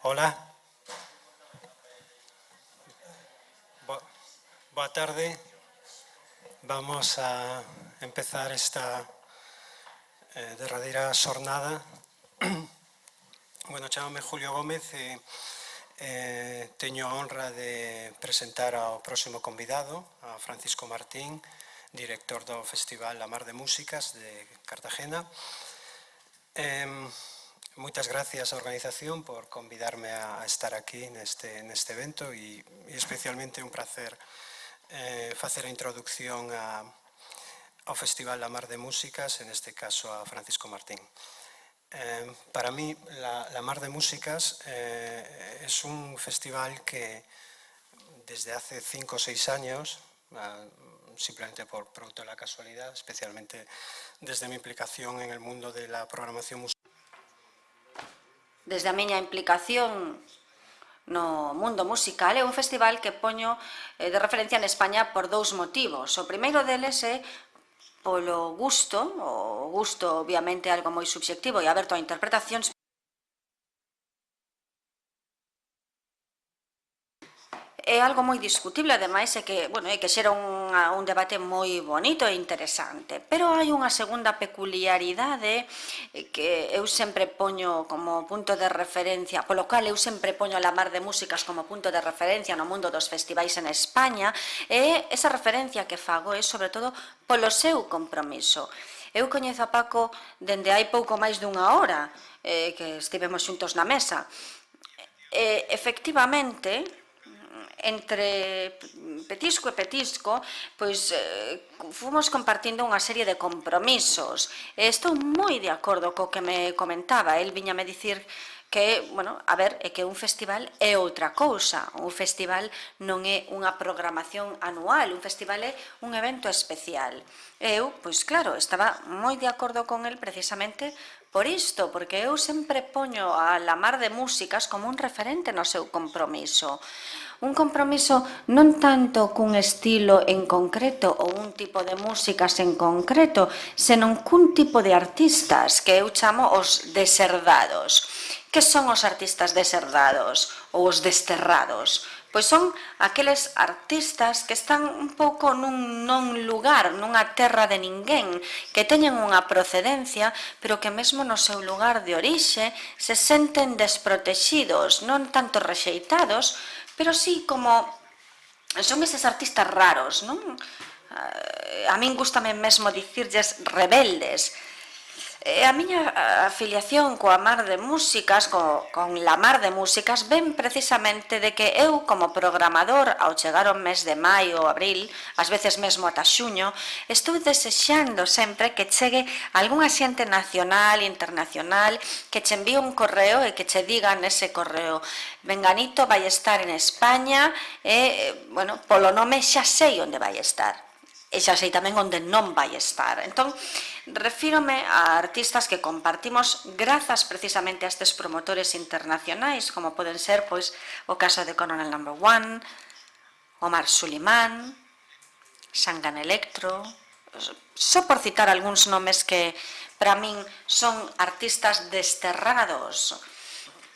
Hola. Boa tarde. Vamos a empezar esta derradeira xornada. Bueno, chamame Julio Gómez e teño a honra de presentar ao próximo convidado, a Francisco Martín, director do Festival La Mar de Músicas de Cartagena. Moitas gracias á organización por convidarme a estar aquí neste evento e especialmente un placer facer a introducción ao Festival La Mar de Músicas, en este caso a Francisco Martín. Para mí, La Mar de Músicas es un festival que desde hace 5 o 6 años, simplemente por producto de la casualidad, especialmente desde mi implicación en el mundo de la programación musical. Desde a miña implicación no mundo musical, é un festival que poño de referencia en España por 2 motivos. O primeiro deles é polo gusto, o gusto obviamente é algo moi subxectivo e aberto a interpretacións, é algo moi discutible, ademais, é que xera un debate moi bonito e interesante. Pero hai unha segunda peculiaridade que eu sempre poño como punto de referencia, polo cal eu sempre poño a La Mar de Músicas como punto de referencia no mundo dos festivais en España, e esa referencia que fago é, sobre todo, polo seu compromiso. Eu coñezo a Paco dende hai pouco máis dunha hora que estivemos xuntos na mesa. Efectivamente, entre petisco e petisco, pois fomos compartindo unha serie de compromisos. Estou moi de acordo co que me comentaba. El viñame dicir que, é que un festival é outra cousa. Un festival non é unha programación anual, un festival é un evento especial. Eu, pois claro, estaba moi de acordo con el precisamente por isto, porque eu sempre poño a La Mar de Músicas como un referente no seu compromiso. Un compromiso non tanto cun estilo en concreto ou un tipo de músicas en concreto, senón cun tipo de artistas que eu chamo os deserdados. Que son os artistas deserdados ou os desterrados? Pois son aqueles artistas que están un pouco nun non lugar, nunha terra de ninguén, que teñen unha procedencia, pero que mesmo no seu lugar de orixe se senten desprotexidos, non tanto rexeitados, pero sí como son eses artistas raros, non? A min gústame mesmo dicirlles rebeldes. A miña afiliación coa Mar de Músicas, con La Mar de Músicas, ven precisamente de que eu, como programador, ao chegar ao mes de maio ou abril, ás veces mesmo ata xuño, estou desexando sempre que chegue algunha xente nacional, internacional, que che envíe un correo e que che diga nese correo: Venganito vai estar en España e, polo nome xa sei onde vai estar. E xa sei tamén onde non vai estar. Entón, refírome a artistas que compartimos grazas precisamente a estes promotores internacionais, como poden ser, pois, o caso de Coronel No. 1, Omar Suleiman, Shangan Electro, só por citar algúns nomes que para min son artistas desterrados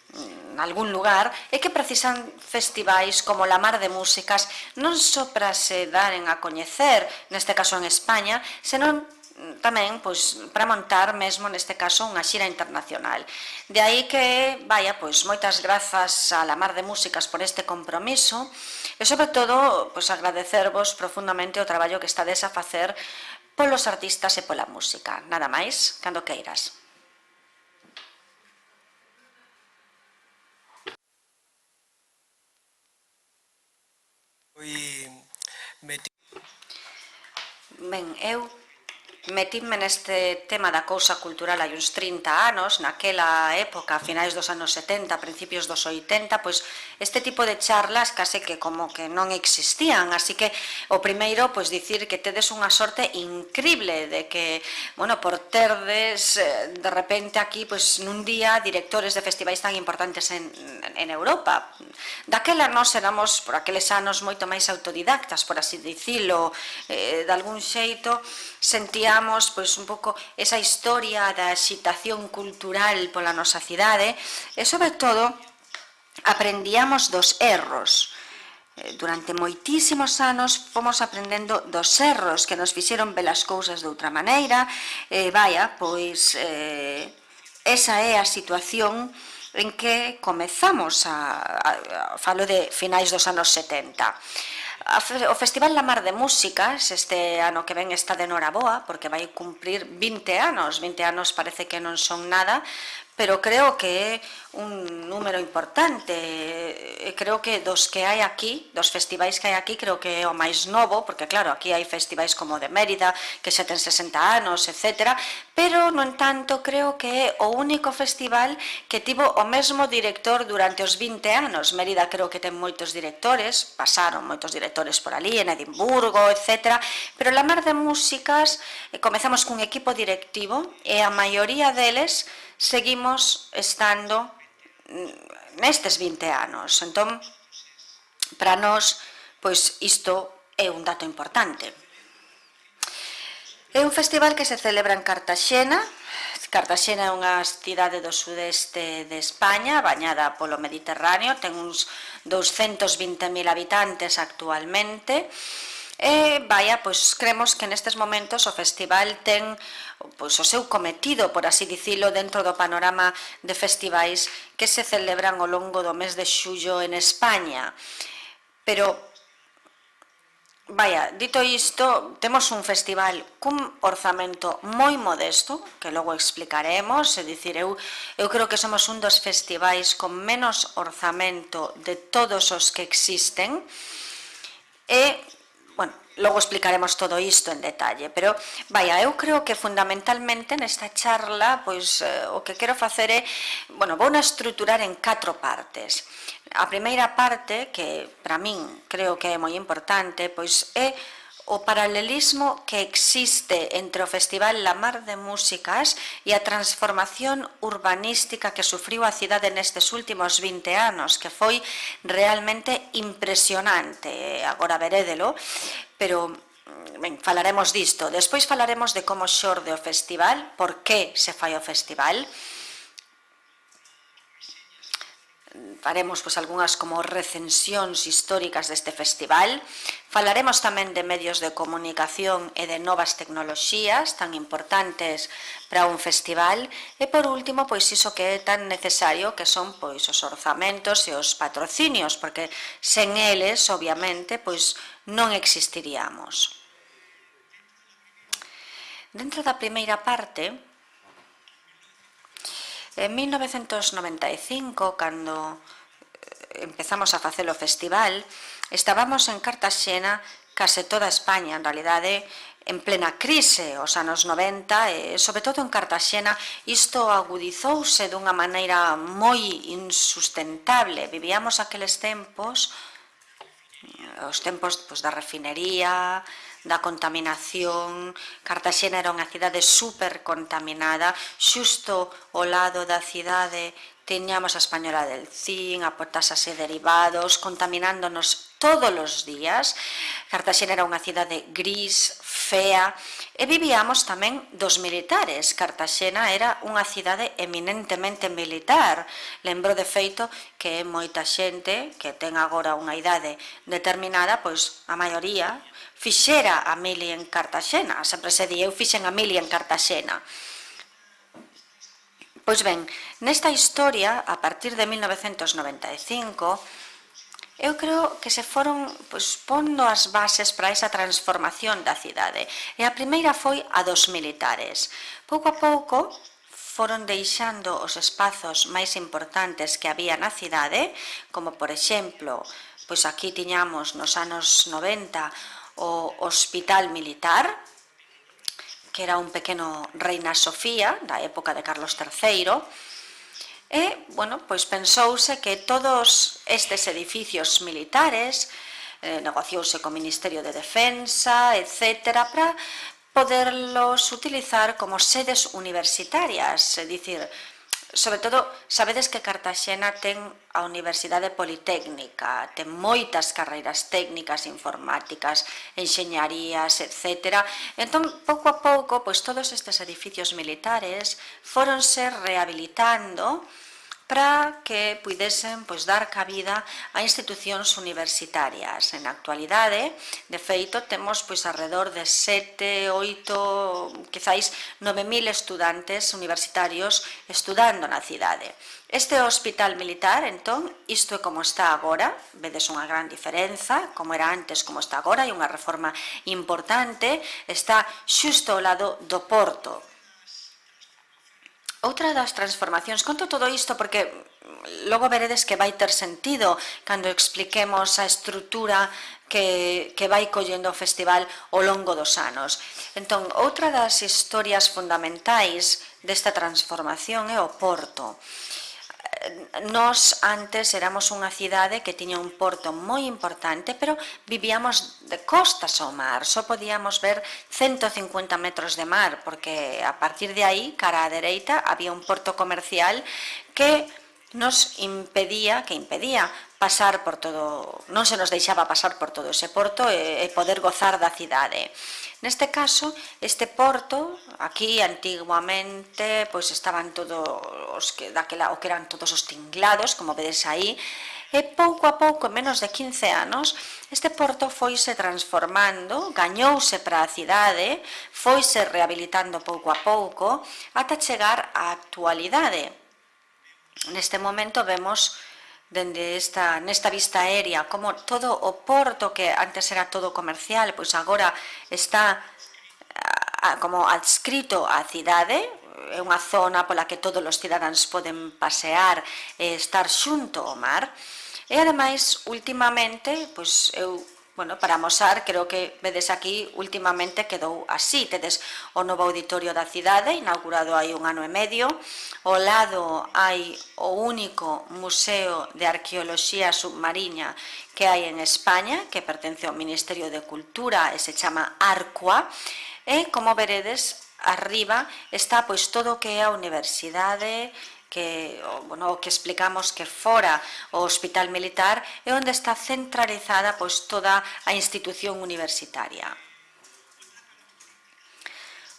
en algún lugar, e que precisan festivais como La Mar de Músicas non só para se daren a coñecer, neste caso en España, senón tamén para montar mesmo neste caso unha xira internacional. De aí que, moitas grazas a La Mar de Músicas por este compromiso e, sobre todo, agradecervos profundamente o traballo que estades a facer polos artistas e pola música. Nada máis, cando queiras. Ben, eu metime neste tema da cousa cultural hai uns 30 anos, naquela época, a finais dos anos 70, a principios dos 80, pois este tipo de charlas case que como que non existían, así que o primeiro, pois dicir que tedes unha sorte incrible de que, por terdes de repente aquí, pois nun día, directores de festivais tan importantes en Europa. Daquela nós éramos, por aqueles anos, moito máis autodidactas, por así dicilo, de algún xeito, sentíamos un pouco esa historia da excitación cultural pola nosa cidade e, sobre todo, aprendíamos dos erros. Durante moitísimos anos fomos aprendendo dos erros que nos fixeron ver as cousas de outra maneira. Pois esa é a situación en que comezamos falo de finais dos anos 70. O Festival La Mar de Músicas este ano que ven está de noraboa porque vai cumprir 20 anos. 20 anos parece que non son nada, pero creo que é un número importante. Creo que dos que hai aquí, dos festivais que hai aquí, creo que é o máis novo, porque claro, aquí hai festivais como o de Mérida, que xa ten 60 anos, etc. Pero, no entanto, creo que é o único festival que tivo o mesmo director durante os 20 anos. Mérida creo que ten moitos directores, pasaron moitos directores por ali, en Edimburgo, etc. Pero La Mar de Músicas comezamos cun equipo directivo e a maioría deles seguimos estando nestes 20 anos. Entón, para nós, pois isto é un dato importante. É un festival que se celebra en Cartaxena. Cartaxena é unha cidade do sudeste de España, bañada polo Mediterráneo, ten uns 220.000 habitantes actualmente. Pois cremos que nestes momentos o festival ten o seu cometido, por así dicilo, dentro do panorama de festivais que se celebran ao longo do mes de xullo en España. Pero, dito isto, temos un festival cun orzamento moi modesto, que logo explicaremos, é dicir, eu creo que somos un dos festivais con menos orzamento de todos os que existen, e logo explicaremos todo isto en detalle, pero, eu creo que fundamentalmente nesta charla, pois, o que quero facer é, vou estruturar en 4 partes. A primeira parte, que para min creo que é moi importante, pois é o paralelismo que existe entre o Festival La Mar de Músicas e a transformación urbanística que sufriu a cidade nestes últimos 20 anos, que foi realmente impresionante. Agora verédelo, pero falaremos disto. Despois falaremos de como xorde o festival, por que se fai o festival. Faremos algunhas como recensións históricas deste festival. Falaremos tamén de medios de comunicación e de novas tecnoloxías tan importantes para un festival. E por último, iso que é tan necesario, que son os orzamentos e os patrocinios, porque sen eles, obviamente, non existiríamos. Dentro da primeira parte, en 1995, cando empezamos a facer o festival, estábamos en Cartaxena, case toda España, en realidade, en plena crise, os anos 90, e sobre todo en Cartaxena, isto agudizouse dunha maneira moi insustentable. Vivíamos aqueles tempos, os tempos da refinería, da contaminación. Cartaxena era unha cidade super contaminada. Xusto ao lado da cidade tiñamos a Española del Cin, a potasas e derivados, contaminándonos todos os días. Cartaxena era unha cidade gris, fea, e vivíamos tamén dos militares. Cartaxena era unha cidade eminentemente militar. Lembro de feito que moita xente que ten agora unha idade determinada, a maioría fixera a mili en Cartaxena. Sempre se di, eu fixen a mili en Cartaxena. Pois ben, nesta historia, a partir de 1995, eu creo que se foron pondo as bases para esa transformación da cidade. E a primeira foi a dos militares. Pouco a pouco foron deixando os espazos máis importantes que había na cidade, como, por exemplo, aquí tiñamos nos anos 90 o Hospital Militar, que era un pequeno Reina Sofía da época de Carlos III, e, pensouse que todos estes edificios militares negociouse co Ministerio de Defensa, etc., para poderlos utilizar como sedes universitarias, é dicir, sobre todo, sabedes que Cartaxena ten a Universidade Politécnica, ten moitas carreiras técnicas, informáticas, enxeñarías, etc. Entón, pouco a pouco, todos estes edificios militares fóronse rehabilitando para que pudesen dar cabida a institucións universitarias. En actualidade, de feito, temos alrededor de 7, 8, quizáis 9.000 estudantes universitarios estudando na cidade. Este hospital militar, entón, isto é como está agora, vedes unha gran diferenza, como era antes, como está agora, hai unha reforma importante, está xusto ao lado do porto. Outra das transformacións, conto todo isto porque logo veredes que vai ter sentido cando expliquemos a estrutura que vai collendo o festival ao longo dos anos. Entón, outra das historias fundamentais desta transformación é o porto. Nós antes éramos unha cidade que tiña un porto moi importante, pero vivíamos de costas ao mar, só podíamos ver 150 metros de mar, porque a partir de aí, cara á dereita, había un porto comercial que nos impedía pasar por todo, non se nos deixaba pasar por todo ese porto e poder gozar da cidade. Neste caso, este porto, aquí antiguamente, estaban todos os que daquela, o que eran todos os tinglados, como vedes aí, e pouco a pouco, en menos de 15 anos, este porto foise transformando, gañouse para a cidade, foise rehabilitando pouco a pouco, ata chegar á actualidade. Neste momento vemos nesta vista aérea como todo o porto que antes era todo comercial, pois agora está como adscrito á cidade, é unha zona pola que todos os cidadáns poden pasear e estar xunto ao mar. E ademais, últimamente, para amosar, creo que vedes aquí, últimamente quedou así. Tedes o novo auditorio da cidade, inaugurado hai 1 ano e medio. Ao lado hai o único museo de arqueoloxía submarina que hai en España, que pertence ao Ministerio de Cultura e se chama Arqua. E, como veredes, arriba está todo o que é a universidade, o que explicamos que fora o hospital militar é onde está centralizada toda a institución universitaria.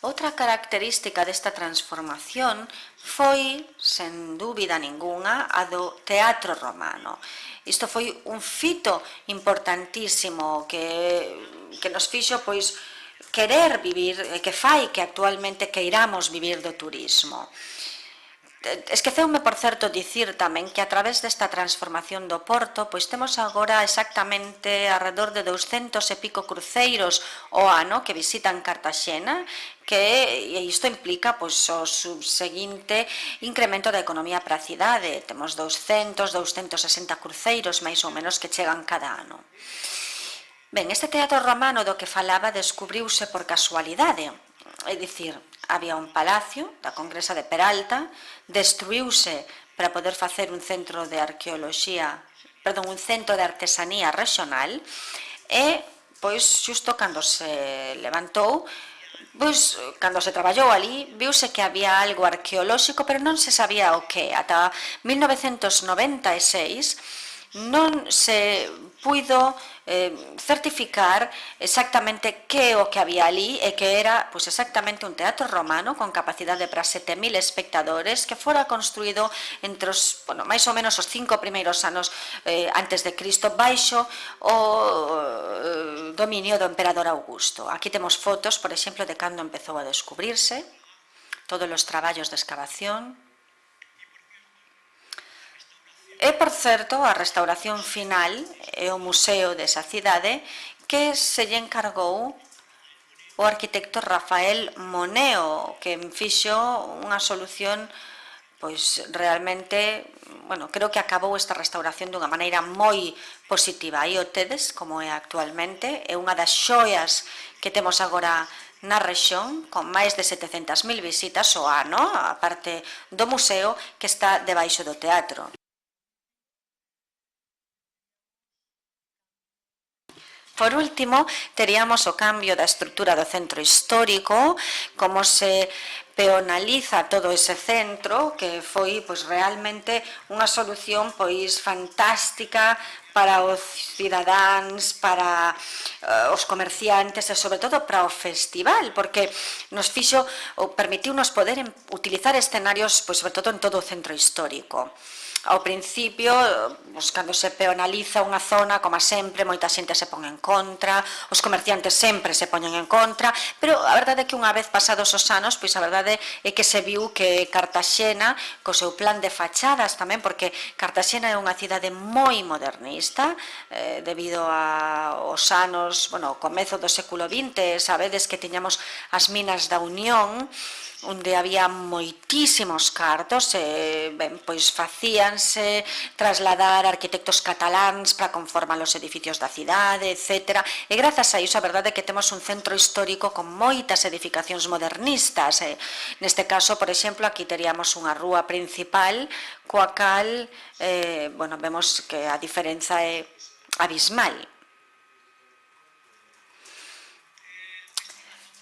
Outra característica desta transformación foi, sen dúbida ningunha, a do teatro romano. Isto foi un fito importantísimo que nos fixo querer vivir, que fai que actualmente queiramos vivir do turismo. Esqueceume, por certo, dicir tamén que a través desta transformación do porto temos agora exactamente alrededor de 200 e pico cruceiros ao ano que visitan Cartaxena, e isto implica o subseguinte incremento da economía para a cidade. Temos 200, 260 cruceiros máis ou menos que chegan cada ano. Ben, este teatro romano do que falaba descubriuse por casualidade, é dicir, había un palacio da Congresa de Peralta, destruíuse para poder facer un centro de un centro de artesanía regional e, xusto cando se levantou, cando se traballou ali, viuse que había algo arqueolóxico, pero non se sabía o que. Ata 1996 non se puido certificar exactamente que é o que había ali e que era exactamente un teatro romano con capacidade para 7.000 espectadores que fora construído entre máis ou menos os 5 primeiros anos antes de Cristo, baixo o dominio do emperador Augusto. Aquí temos fotos, por exemplo, de cando empezou a descubrirse, todos os traballos de excavación. E, por certo, a restauración final é o museo desa cidade que se lle encargou o arquitecto Rafael Moneo, que fixo unha solución realmente, creo que acabou esta restauración dunha maneira moi positiva. Aí o tedes, como é actualmente, é unha das xoias que temos agora na rexión, con máis de 700.000 visitas ao ano, a parte do museo que está debaixo do teatro. Por último, teríamos o cambio da estrutura do centro histórico, como se peonaliza todo ese centro, que foi realmente unha solución fantástica para os cidadáns, para os comerciantes e sobre todo para o festival, porque nos fixo ou permitiunos poder utilizar escenarios, pois sobre todo en todo o centro histórico. Ao principio, cando se peonaliza unha zona, como sempre, moita xente se pon en contra, os comerciantes sempre se poñen en contra, pero a verdade é que unha vez pasados os anos, pois a verdade é que se viu que Cartaxena, co seu plan de fachadas tamén, porque Cartaxena é unha cidade moi modernista, debido aos anos, bueno, o comezo do século XX, sabedes que tiñamos as minas da Unión, onde había moitísimos cartos e, ben, pois facíanse trasladar arquitectos cataláns para conformar os edificios da cidade, etc. E grazas a iso, a verdade é que temos un centro histórico con moitas edificacións modernistas. Neste caso, por exemplo, aquí teríamos unha rúa principal coa cal, bueno, vemos que a diferenza é abismal.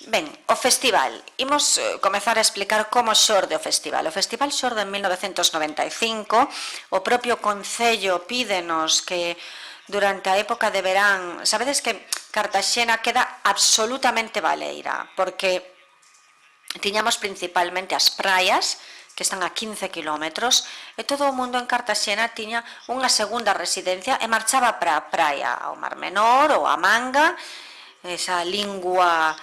Ben, o festival. Imos comezar a explicar como xorde o festival. O festival xorde en 1995. O propio Concello pídenos que durante a época de verán, sabedes que Cartaxena queda absolutamente baleira, porque tiñamos principalmente as praias, que están a 15 kilómetros, e todo o mundo en Cartaxena tiña unha segunda residencia e marchaba para a praia, ao Mar Menor ou a Manga, esa lingua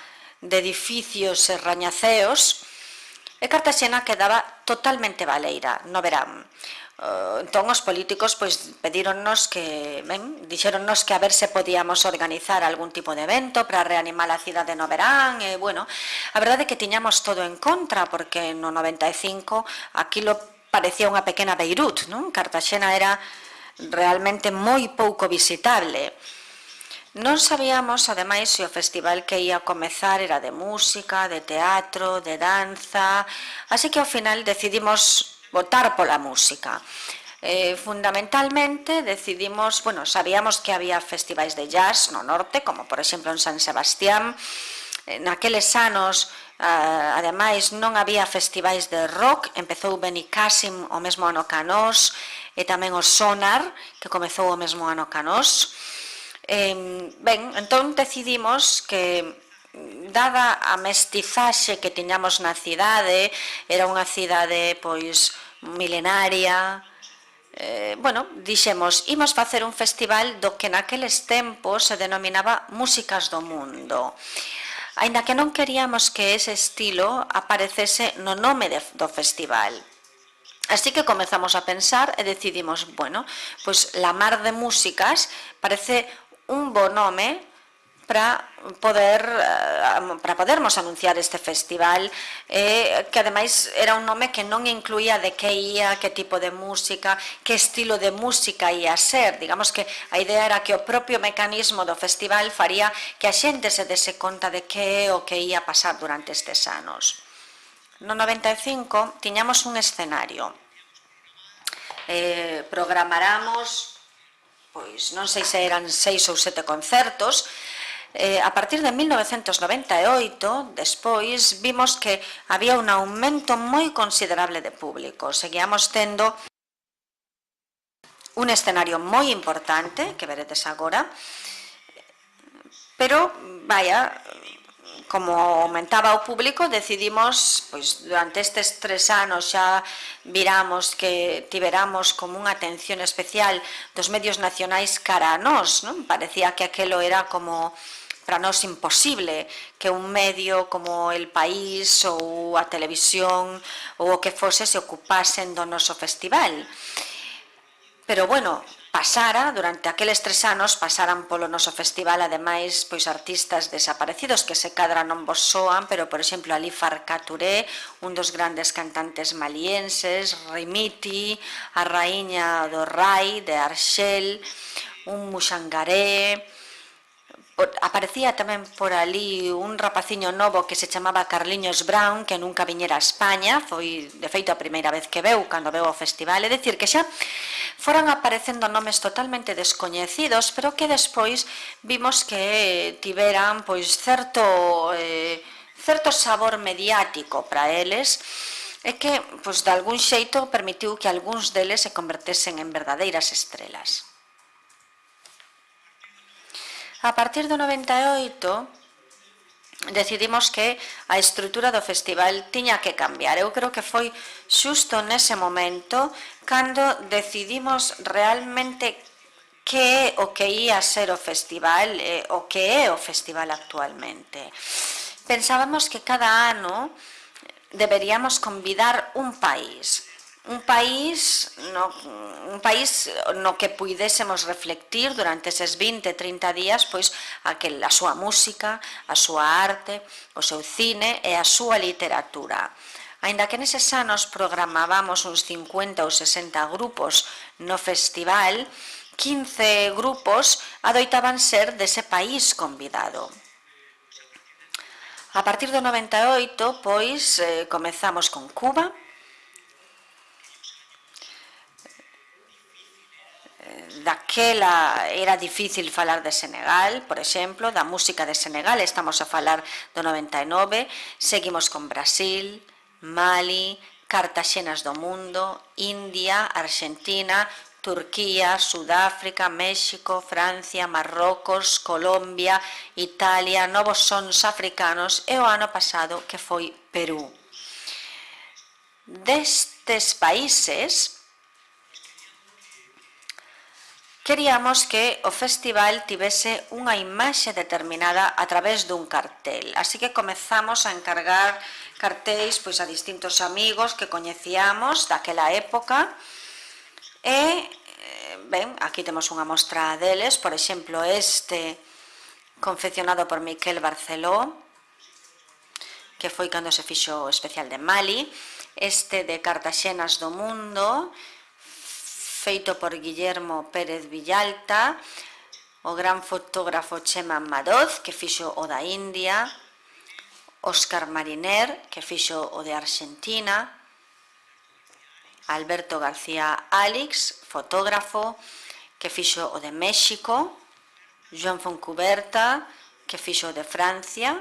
de edificios e rañaceos, e Cartaxena quedaba totalmente baleira no verán. Entón os políticos pedíronnos que, dixéronnos que a ver se podíamos organizar algún tipo de evento para reanimar a cidade no verán, e bueno, a verdade é que tiñamos todo en contra, porque no 95 aquilo parecía unha pequena Beirut, non? Cartaxena era realmente moi pouco visitable. Non sabíamos, ademais, se o festival que ia comezar era de música, de teatro, de danza, así que ao final decidimos votar pola música. Fundamentalmente decidimos, bueno, sabíamos que había festivais de jazz no norte, como por exemplo en San Sebastián. Naqueles anos, ademais, non había festivais de rock, empezou Benicàssim o mesmo ano ca nós, e tamén o Sonar, que comezou o mesmo ano ca nós. Ben, entón decidimos que, dada a mestizaxe que tiñamos na cidade, era unha cidade pois milenaria, bueno, dixemos, imos facer un festival do que naqueles tempos se denominaba Músicas do Mundo. Aínda que non queríamos que ese estilo aparecese no nome do festival. Así que comezamos a pensar e decidimos, bueno, pois La Mar de Músicas parece un bo nome para podermos anunciar este festival, que ademais era un nome que non incluía de que ia, que tipo de música, que estilo de música ia ser. Digamos que a idea era que o propio mecanismo do festival faría que a xente se dese conta de que é o que ia pasar durante estes anos. No 95 tiñamos un escenario. Programáramos, pois non sei se eran 6 ou 7 concertos. A partir de 1998, despois, vimos que había un aumento moi considerable de público. Seguíamos tendo un escenario moi importante, que veredes agora, pero, vaya, como aumentaba o público, decidimos, pois durante estes 3 anos xa viramos que tiveramos como unha atención especial dos medios nacionais cara a nós, non? Parecía que aquelo era como para nós imposible que un medio como El País ou a televisión ou o que fose se ocupasen do noso festival. Pero, bueno, pasara, durante aqueles 3 anos, pasaran polo noso festival, ademais, pois artistas desaparecidos que se cadra non vos soan, pero, por exemplo, Ali Farka Touré, un dos grandes cantantes malienses, Rimiti, a raíña do Rai, de Arxel, un Muxangaré. Aparecía tamén por ali un rapaciño novo que se chamaba Carliños Brown, que nunca viñera a España, foi de feito a primeira vez que veu, cando veu ao festival, é dicir, que xa foran aparecendo nomes totalmente descoñecidos, pero que despois vimos que tiveran pois certo sabor mediático para eles, e que, pois, de algún xeito permitiu que algúns deles se convertesen en verdadeiras estrelas. A partir do 98, decidimos que a estrutura do festival tiña que cambiar. Eu creo que foi xusto nese momento cando decidimos realmente que é o que ia ser o festival, o que é o festival actualmente. Pensábamos que cada ano deberíamos convidar un país no que puidésemos reflectir durante eses 20, 30 días pois a súa música, a súa arte, o seu cine e a súa literatura. Aínda que neses anos programábamos uns 50 ou 60 grupos no festival, 15 grupos adoitaban ser dese país convidado. A partir do 98, pois, comezamos con Cuba. Daquela era difícil falar de Senegal, por exemplo, da música de Senegal, estamos a falar do 99, seguimos con Brasil, Mali, Cartaxenas do mundo, India, Argentina, Turquía, Sudáfrica, México, Francia, Marrocos, Colombia, Italia, novos sons africanos e o ano pasado que foi Perú. Destes países, queríamos que o festival tivese unha imaxe determinada a través dun cartel. Así que comezamos a encargar cartéis pois, a distintos amigos que coñecíamos daquela época. E, ben, aquí temos unha mostra deles, por exemplo, este confeccionado por Miquel Barceló, que foi cando se fixo o especial de Mali, este de Cartaxenas do mundo, feito por Guillermo Pérez Villalta, o gran fotógrafo Chema Madoz, que fixo o da India, Óscar Mariner, que fixo o de Argentina, Alberto García Alix, fotógrafo, que fixo o de México, Joan Foncuberta, que fixo o de Francia,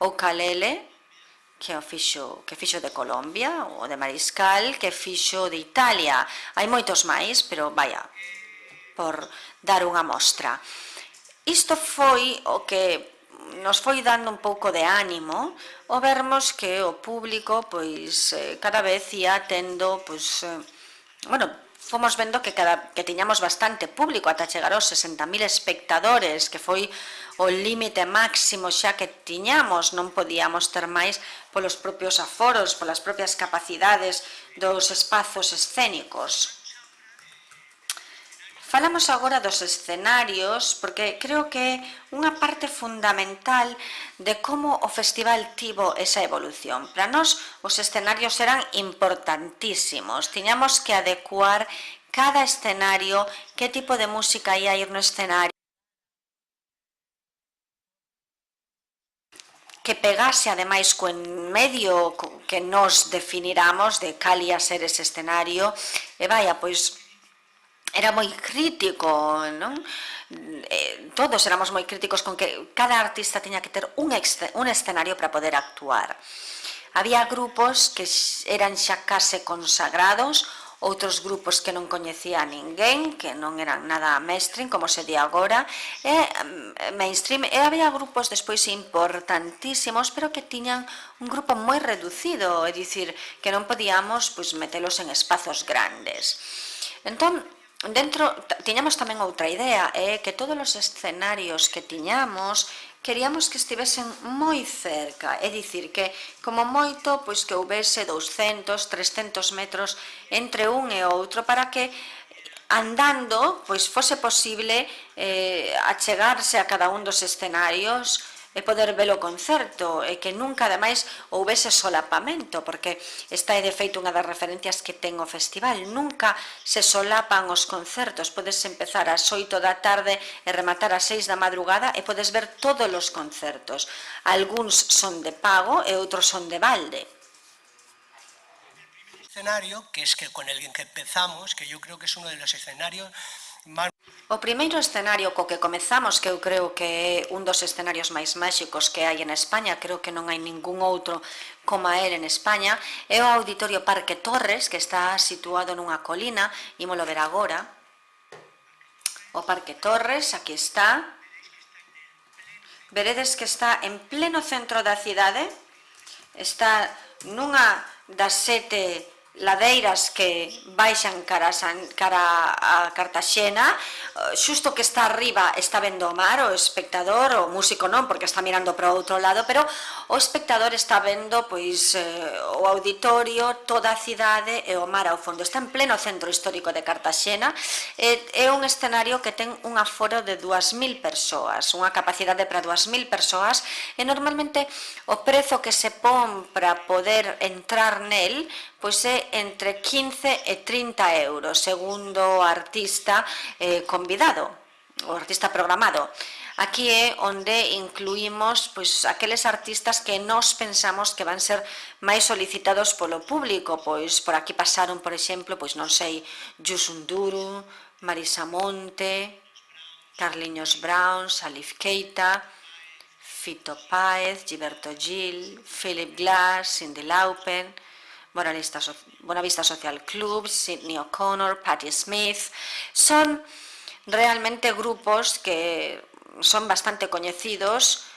o Calele, que fixo de Colombia, o de Mariscal, que fixo de Italia. Hai moitos máis, pero vaya, por dar unha mostra. Isto foi o que nos foi dando un pouco de ánimo o vermos que o público pois cada vez ia tendo fomos vendo que tiñamos bastante público ata chegar aos 60.000 espectadores, que foi o límite máximo xa que tiñamos, non podíamos ter máis polos propios aforos, polas propias capacidades dos espazos escénicos. Falamos agora dos escenarios, porque creo que é unha parte fundamental de como o festival tivo esa evolución. Para nós, os escenarios eran importantísimos. Tiñamos que adecuar cada escenario, que tipo de música ia ir no escenario, que pegase, ademais, co en medio que nos definiramos de cal ia ser ese escenario. E vaya, pois, era moi crítico, non? Todos éramos moi críticos con que cada artista tiña que ter un escenario para poder actuar. Había grupos que eran xa case consagrados, outros grupos que non coñecía a ninguén, que non eran nada mainstream, como se di agora, mainstream, e había grupos despois importantísimos, pero que tiñan un grupo moi reducido, é dicir, que non podíamos metelos en espazos grandes. Entón, tiñamos tamén outra idea, que todos os escenarios que tiñamos queríamos que estivesen moi cerca, é dicir, que como moito que houbese 200, 300 metros entre un e outro para que andando fose posible achegarse a cada un dos escenarios e poder ver o concerto, e que nunca, ademais, houbese solapamento, porque esta é de feito unha das referencias que ten o festival. Nunca se solapan os concertos. Podes empezar ás 8 da tarde e rematar ás 6 da madrugada e podes ver todos os concertos. Algúns son de pago e outros son de balde. Escenario, que es con el que empezamos, que yo creo que es uno de los escenarios más... O primeiro escenario co que comezamos, que eu creo que é un dos escenarios máis máxicos que hai en España, creo que non hai ningún outro como a él en España, é o Auditorio Parque Torres, que está situado nunha colina, ímolo ver agora. O Parque Torres, aquí está. Veredes que está en pleno centro da cidade, está nunha das 7 ladeiras que baixan cara a Cartaxena, xusto que está arriba está vendo o mar, o espectador, o músico non, porque está mirando para o outro lado, pero o espectador está vendo pois o auditorio, toda a cidade e o mar ao fondo. Está en pleno centro histórico de Cartaxena, é un escenario que ten un aforo de 2.000 persoas, unha capacidade para 2.000 persoas, e normalmente o prezo que se pon para poder entrar nel pois é entre 15 e 30 euros, segundo o artista convidado, o artista programado. Aquí é onde incluímos pois aqueles artistas que nós pensamos que van ser máis solicitados polo público, pois por aquí pasaron, por exemplo, pois non sei, Yusunduru, Marisa Monte, Carliños Brown, Salif Keita, Fito Páez, Gilberto Gil, Philip Glass, Cyndi Lauper, Bonavista Social Club, Sidney O'Connor, Patti Smith. Son realmente grupos que son bastante coñecidos,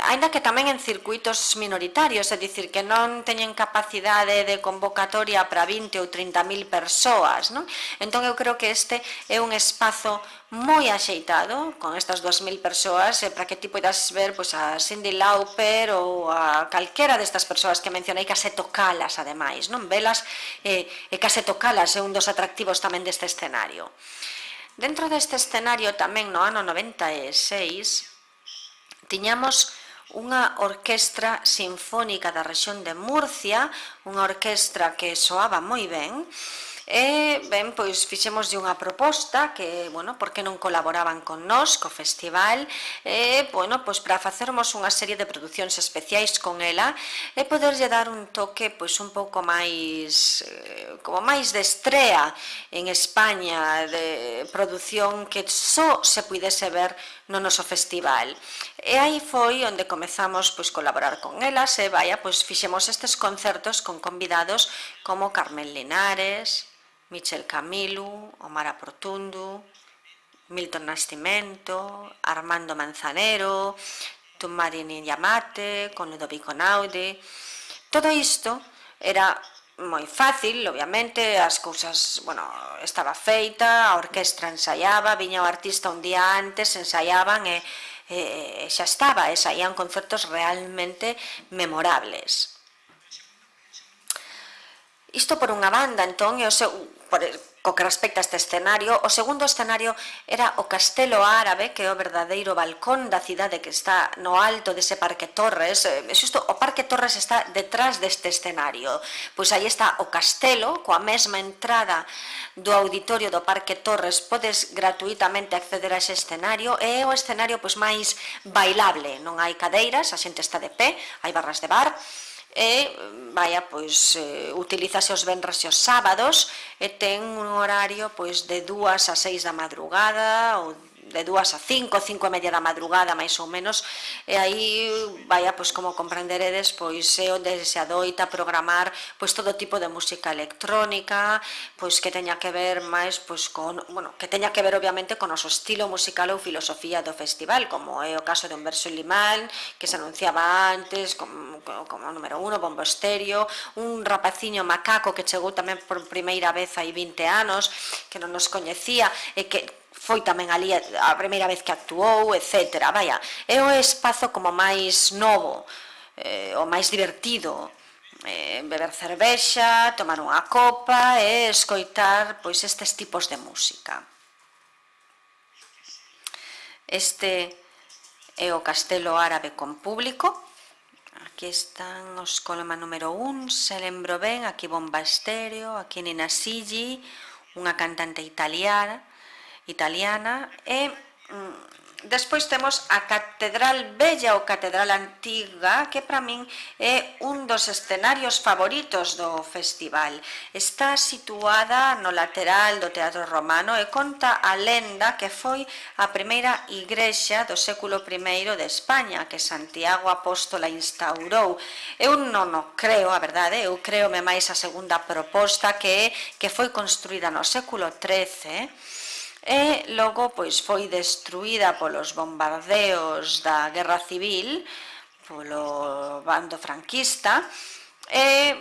aínda que tamén en circuitos minoritarios, é dicir, que non teñen capacidade de convocatoria para 20 ou 30.000 persoas, non? Entón eu creo que este é un espazo moi axeitado con estas 2.000 persoas para que ti poidas ver pois, a Cyndi Lauper ou a calquera destas persoas que mencionei, case tocalas ademais, non? Velas e case tocalas é un dos atractivos tamén deste escenario. Dentro deste escenario tamén no ano 96 tiñamos unha orquestra sinfónica da rexión de Murcia, unha orquestra que soaba moi ben, e, ben, pois fixemos unha proposta que, bueno, por que non colaboraban con nós, co festival, e, bueno, pois para facermos unha serie de producións especiais con ela e poderlle dar un toque, pois un pouco máis, como máis de estrea en España, de produción que só se puidese ver no noso festival. E aí foi onde comezamos pois colaborar con elas e pois fixemos estes concertos con convidados como Carmen Linares, Michel Camilo, Omar Aportundu, Milton Nascimento, Armando Manzanero, Tumarini Yamate, con Ludovico Naudi. Todo isto era moi fácil, obviamente, as cousas, bueno, estaba feita, a orquestra ensaiaba, viña o artista un día antes, ensaiaban e xa estaba, e saían concertos realmente memorables. Isto por unha banda, entón, co que respecta a este escenario, o segundo escenario era o Castelo Árabe, que é o verdadeiro balcón da cidade que está no alto dese Parque Torres. Xusto, o Parque Torres está detrás deste escenario. Pois aí está o castelo, coa mesma entrada do auditorio do Parque Torres, podes gratuitamente acceder a ese escenario, e é o escenario pois máis bailable, non hai cadeiras, a xente está de pé, hai barras de bar, e pois utilízase os venres e os sábados e ten un horario pois de 2 a 6 da madrugada ou de 2 a 5, 5:30 da madrugada máis ou menos, e aí pois como comprenderedes, pois é onde se adoita programar pois todo tipo de música electrónica, pois que teña que ver máis pois con, bueno, que teña que ver obviamente con o noso estilo musical ou filosofía do festival, como é o caso de Humberto Limán, que se anunciaba antes como número 1, Bombo Estéreo, un rapaciño macaco que chegou tamén por primeira vez hai 20 anos, que non nos coñecía e que foi tamén ali a primeira vez que actuou, etc. É o espazo como máis novo, o máis divertido, beber cervexa, tomar unha copa e escoitar pois estes tipos de música. Este é o Castelo Árabe con público. Aquí están os Coloma número 1, se lembro ben, aquí Bomba Estéreo, aquí Nina Siggi, unha cantante italiana, e despois temos a Catedral Bella ou Catedral Antiga, que para min é un dos escenarios favoritos do festival. Está situada no lateral do Teatro Romano e conta a lenda que foi a primeira igrexa do século I de España, que Santiago Apóstola instaurou. Eu non o creo, a verdade, eu creome máis a segunda proposta, que foi construída no século XIII, e logo pois foi destruída polos bombardeos da Guerra Civil, polo bando franquista, e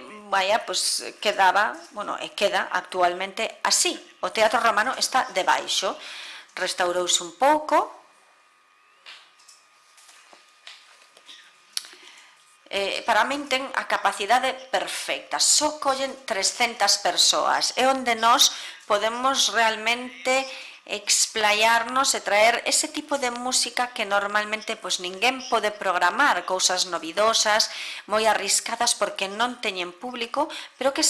pois quedaba, e queda actualmente así. O Teatro Romano está debaixo, restaurouse un pouco, para min ten a capacidade perfecta, só collen 300 persoas, é onde nós podemos realmente explayarnos e traer ese tipo de música que normalmente pois ninguén pode programar, cousas novidosas, moi arriscadas porque non teñen público, pero que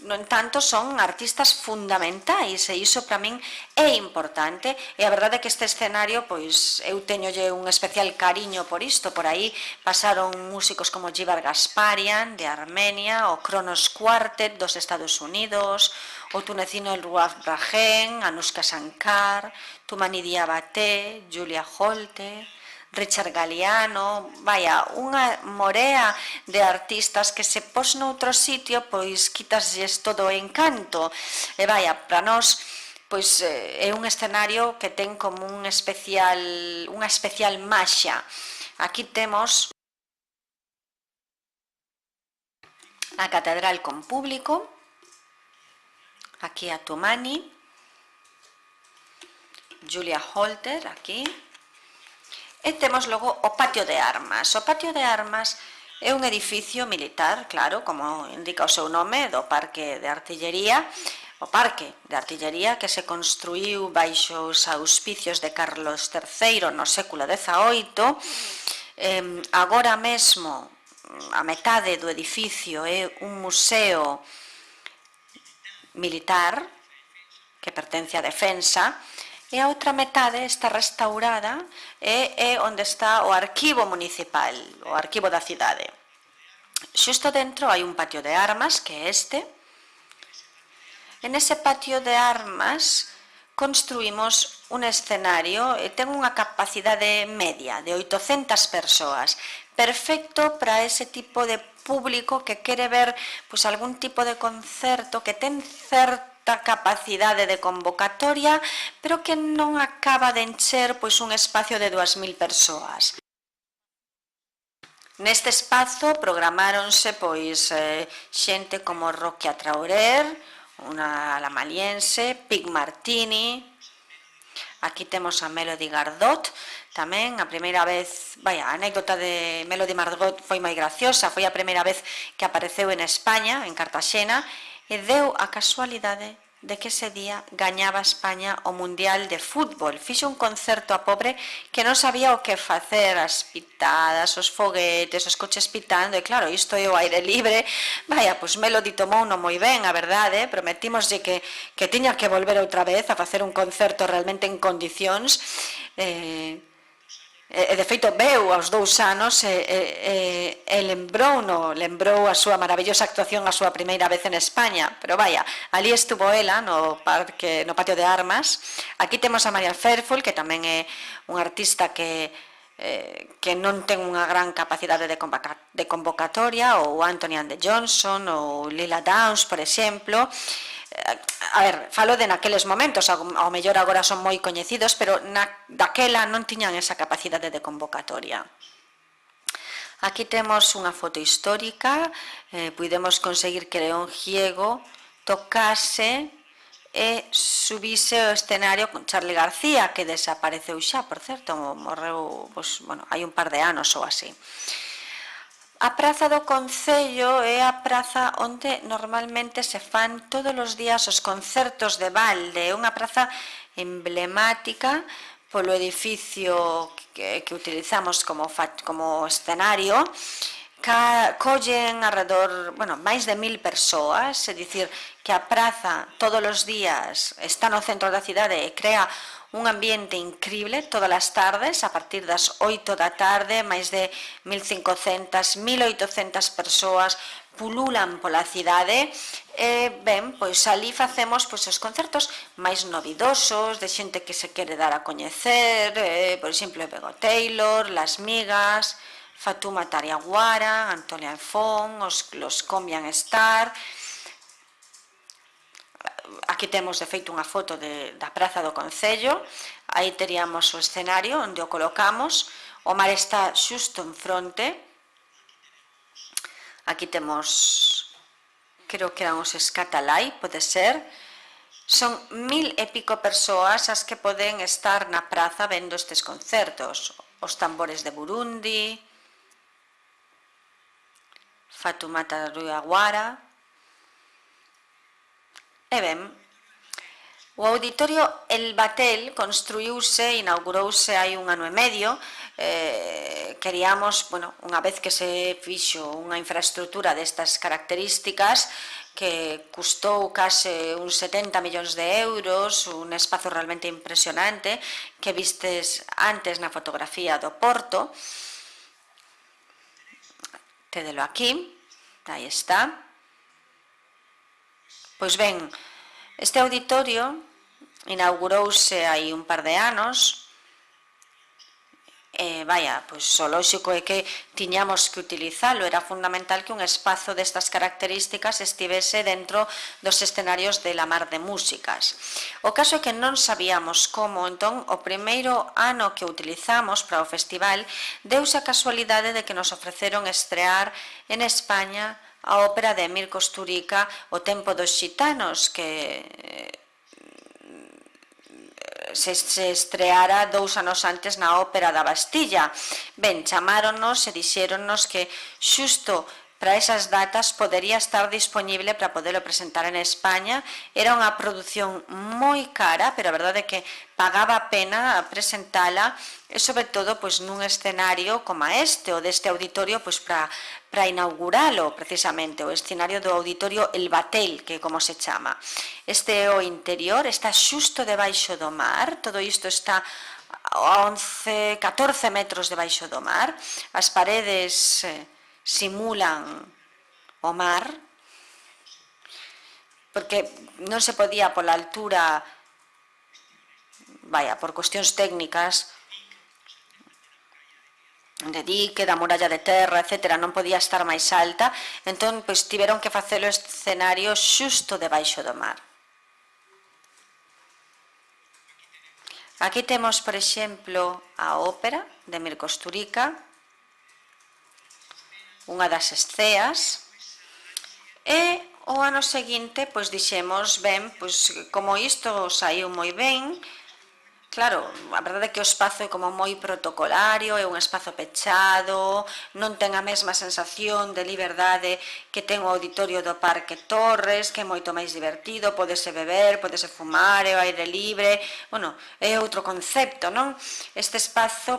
no entanto son artistas fundamentais e iso para min é importante e a verdade é que este escenario pois eu teñolle un especial cariño por isto, por aí pasaron músicos como Gibar Gasparian de Armenia, o Kronos Quartet dos Estados Unidos, o tunecino el Ruaf Brahen, Anushka Shankar, Tumani Diabaté, Julia Holte, Richard Galliano, unha morea de artistas que se pos noutro sitio, pois quitaslles todo o encanto. E para nós, pois é un escenario que ten como unha especial maxia. Aquí temos a catedral con público, aquí a Tumani, Julia Holter, aquí, e temos logo o patio de armas. O patio de armas é un edificio militar, claro, como indica o seu nome, do parque de artillería, o parque de artillería que se construíu baixo os auspicios de Carlos III no século XVIII. Agora mesmo a metade do edificio é un museo militar que pertence á defensa e a outra metade está restaurada e é onde está o arquivo municipal, o arquivo da cidade. Xusto dentro hai un patio de armas, que é este. En ese patio de armas construímos un escenario e ten unha capacidade media de 800 persoas, perfecto para ese tipo de público que quere ver pois algún tipo de concerto que ten certa capacidade de convocatoria, pero que non acaba de encher pois un espacio de 2000 persoas. Neste espazo programáronse pois xente como Rokia Traoré, unha alamaliense, Pig Martini. Aquí temos a Melody Gardot, tamén a primeira vez, a anécdota de Melody Gardot foi moi graciosa, foi a primeira vez que apareceu en España, en Cartaxena, e deu a casualidade de que ese día gañaba España o Mundial de Fútbol. Fixo un concerto a pobre que non sabía o que facer, as pitadas, os foguetes, os coches pitando, e claro, isto é o aire libre. Pois Melody tomou non moi ben, a verdade, prometímoslle que tiña que volver outra vez a facer un concerto realmente en condicións, e de feito veu aos 2 anos e lembrou a súa maravillosa actuación a súa primeira vez en España, pero ali estuvo ela no patio de armas. Aquí temos a Marian Faithfull, que tamén é un artista que non ten unha gran capacidade de convocatoria, ou Anthony and the Johnson, ou Lila Downs, por exemplo. Falo de naqueles momentos, ao mellor agora son moi coñecidos, pero daquela non tiñan esa capacidade de convocatoria. Aquí temos unha foto histórica, puidemos conseguir que León Gieco tocase e subise ao escenario con Charly García, que desapareceu xa, por certo, morreu hai un par de anos ou así. A Praza do Concello é a praza onde normalmente se fan todos os días os concertos de balde. É unha praza emblemática polo edificio que utilizamos como escenario. Collen alrededor, máis de 1000 persoas, é dicir, que a praza todos os días está no centro da cidade e crea un ambiente increíble todas as tardes, a partir das 8 da tarde, máis de 1500, 1800 persoas pululan pola cidade e, pois ali facemos os concertos máis novidosos, de xente que se quere dar a coñecer, por exemplo, Bego Taylor, Las Migas, Fatuma Tariaguara, Antonia Fon, los Combian Star. aquí temos de feito unha foto da Praza do Concello, aí teríamos o escenario onde o colocamos, o mar está xusto en fronte, aquí temos, creo que eran os Escatalai, pode ser, son 1000 e pico persoas as que poden estar na praza vendo estes concertos, os tambores de Burundi, Fatoumata Ruiaguara. E ben, o auditorio El Batel construíuse, inaugurouse hai un ano e medio. Queríamos, unha vez que se fixo unha infraestructura destas características, que custou case uns 70 millóns de euros, un espazo realmente impresionante, que vistes antes na fotografía do Porto. Tédelo aquí, aí está. Pois ben, este auditorio inaugurouse hai un par de anos, pois o lóxico é que tiñamos que utilizalo, era fundamental que un espazo destas características estivese dentro dos escenarios de La Mar de Músicas. O caso é que non sabíamos como, entón, o primeiro ano que utilizamos para o festival, deuse a casualidade de que nos ofreceron estrear en España a ópera de Emir Kusturica, O tempo dos xitanos, que se estreara 2 anos antes na Ópera da Bastilla. Ben, chamáronnos e dixéronnos que xusto para esas datas podería estar disponible para poderlo presentar en España. Era unha produción moi cara, pero a verdade é que pagaba a pena presentala, e sobre todo nun escenario como este, o deste auditorio, para inauguralo precisamente, o escenario do auditorio El Batel, que é como se chama. Este é o interior, está xusto debaixo do mar, todo isto está a 11, 14 metros debaixo do mar, as paredes simulan o mar, porque non se podía pola altura, por cuestións técnicas, de dique, da muralla de terra, etc., non podía estar máis alta, entón tiveron que facelo escenario xusto debaixo do mar. Aquí temos, por exemplo, a ópera de Emir Kusturica, unha das esceas, e o ano seguinte dixemos, ben, como isto saiu moi ben, claro, a verdade é que o espazo é como moi protocolario, é un espazo pechado, non ten a mesma sensación de liberdade que ten o auditorio do Parque Torres, que é moito máis divertido, podese beber, podese fumar, é o aire libre, é outro concepto, non? Este espazo,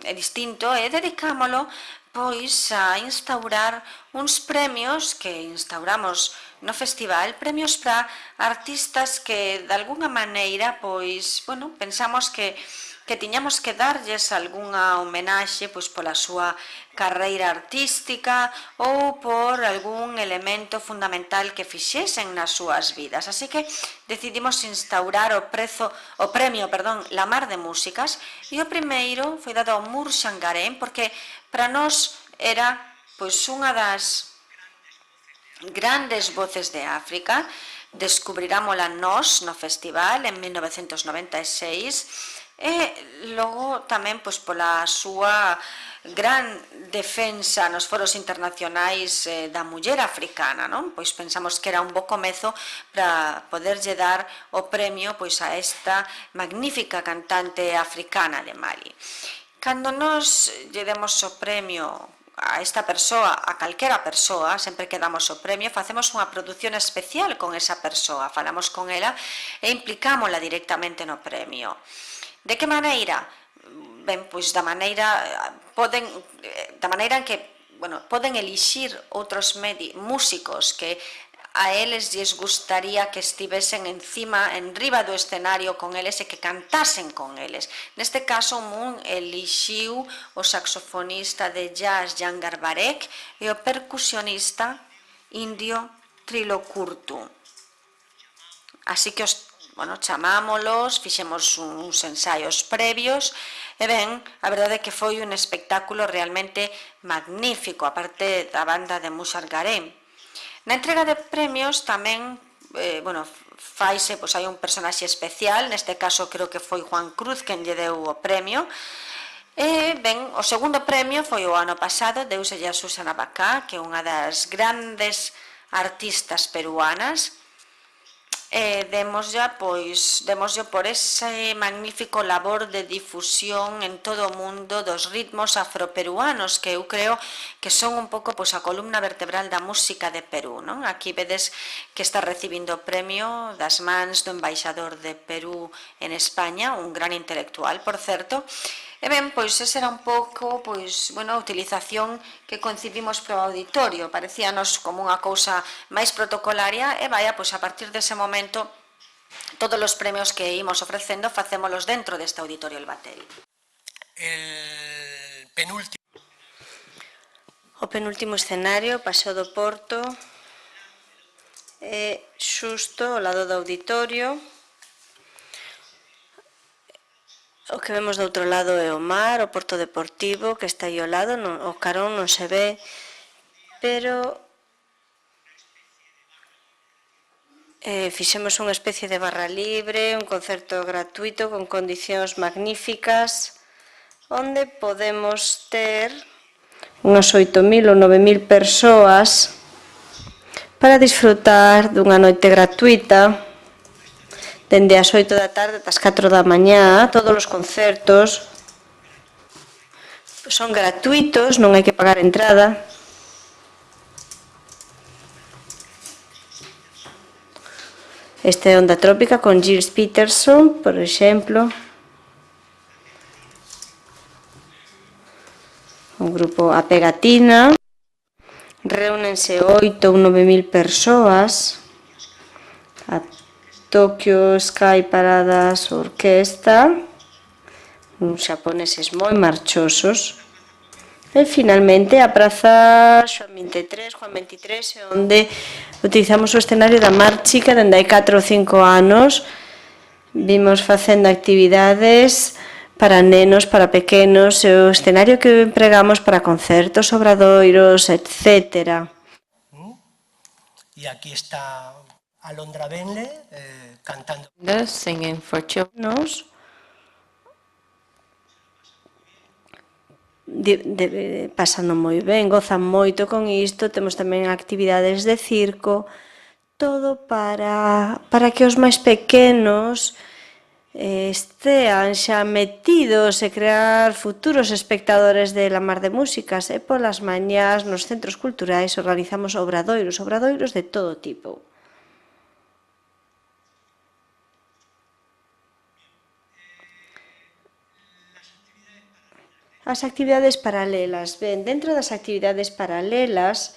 é distinto, e dedicámolo a instaurar uns premios que instauramos no festival, premios para artistas que de alguna maneira pensamos que tiñamos que darlles algunha homenaxe pola súa carreira artística ou por algún elemento fundamental que fixesen nas súas vidas. Así que decidimos instaurar o premio La Mar de Músicas, e o primeiro foi dado ao Mour Sangarém, porque para nós era unha das grandes voces de África. Descubrirámola nós no festival en 1996, e logo tamén pola súa gran defensa nos foros internacionais da muller africana, non? Pensamos que era un bo comezo para poderlle dar o premio a esta magnífica cantante africana de Mali. Cando nos lle demos o premio a esta persoa, a calquera persoa, sempre que damos o premio, facemos unha produción especial con esa persoa, falamos con ela e implicámola directamente no premio. De que maneira? Ben, da maneira en que poden elixir outros músicos que a eles lles gustaría que estivesen enriba do escenario con eles e que cantasen con eles. Neste caso, Moon elixiu o saxofonista de jazz Jangar Barek e o percusionista indio Trilo Kurtu. Así que chamámolos, fixemos uns ensaios previos, e ben, a verdade é que foi un espectáculo realmente magnífico, aparte da banda de Mour Sangarém. Na entrega de premios tamén bueno, faise, pois hai un personaxe especial, neste caso creo que foi Juan Cruz quen lle deu o premio. E, ben, o segundo premio foi o ano pasado, deuselle a Susana Bacá, que é unha das grandes artistas peruanas, e demoslle por ese magnífico labor de difusión en todo o mundo dos ritmos afroperuanos, que eu creo que son un pouco a columna vertebral da música de Perú, non? Aquí vedes que está recibindo o premio das mans do embaixador de Perú en España, un gran intelectual, por certo. E ben, pois esa era un pouco, a utilización que concibimos para o auditorio. Parecíanos como unha cousa máis protocolaria e a partir dese momento todos os premios que imos ofrecendo facémolos dentro deste auditorio El Bateri. O penúltimo escenario, Paseo do Porto, é xusto ao lado do auditorio. O que vemos do outro lado é o mar, o Porto Deportivo, que está aí ao lado, o carón non se ve, pero fixemos unha especie de barra libre, un concerto gratuito con condicións magníficas, onde podemos ter unhas 8.000 ou 9.000 persoas para disfrutar dunha noite gratuita dende as 8 da tarde ata as 4 da mañá. Todos os concertos son gratuitos, non hai que pagar entrada. Este é Onda Trópica con Gilles Peterson, por exemplo. Un grupo A Pegatina. Reúnense 8 ou 9.000 persoas. A Tokyo Sky Paradas Orquesta, uns xaponeses moi marchosos. E finalmente a Praza Juan 23, onde utilizamos o escenario da Mar Chica dende hai 4 ou 5 anos. Vimos facendo actividades para nenos, para pequenos, e o escenario que empregamos para concertos, obradoiros, etc. E aquí está Alondra Benle cantando. Singing for children. Pasando moi ben, gozan moito con isto. Temos tamén actividades de circo, todo para que os máis pequenos estean xa metidos e crear futuros espectadores de La Mar de Músicas. E polas mañás nos centros culturais organizamos obradoiros de todo tipo. As actividades paralelas. Ben, dentro das actividades paralelas,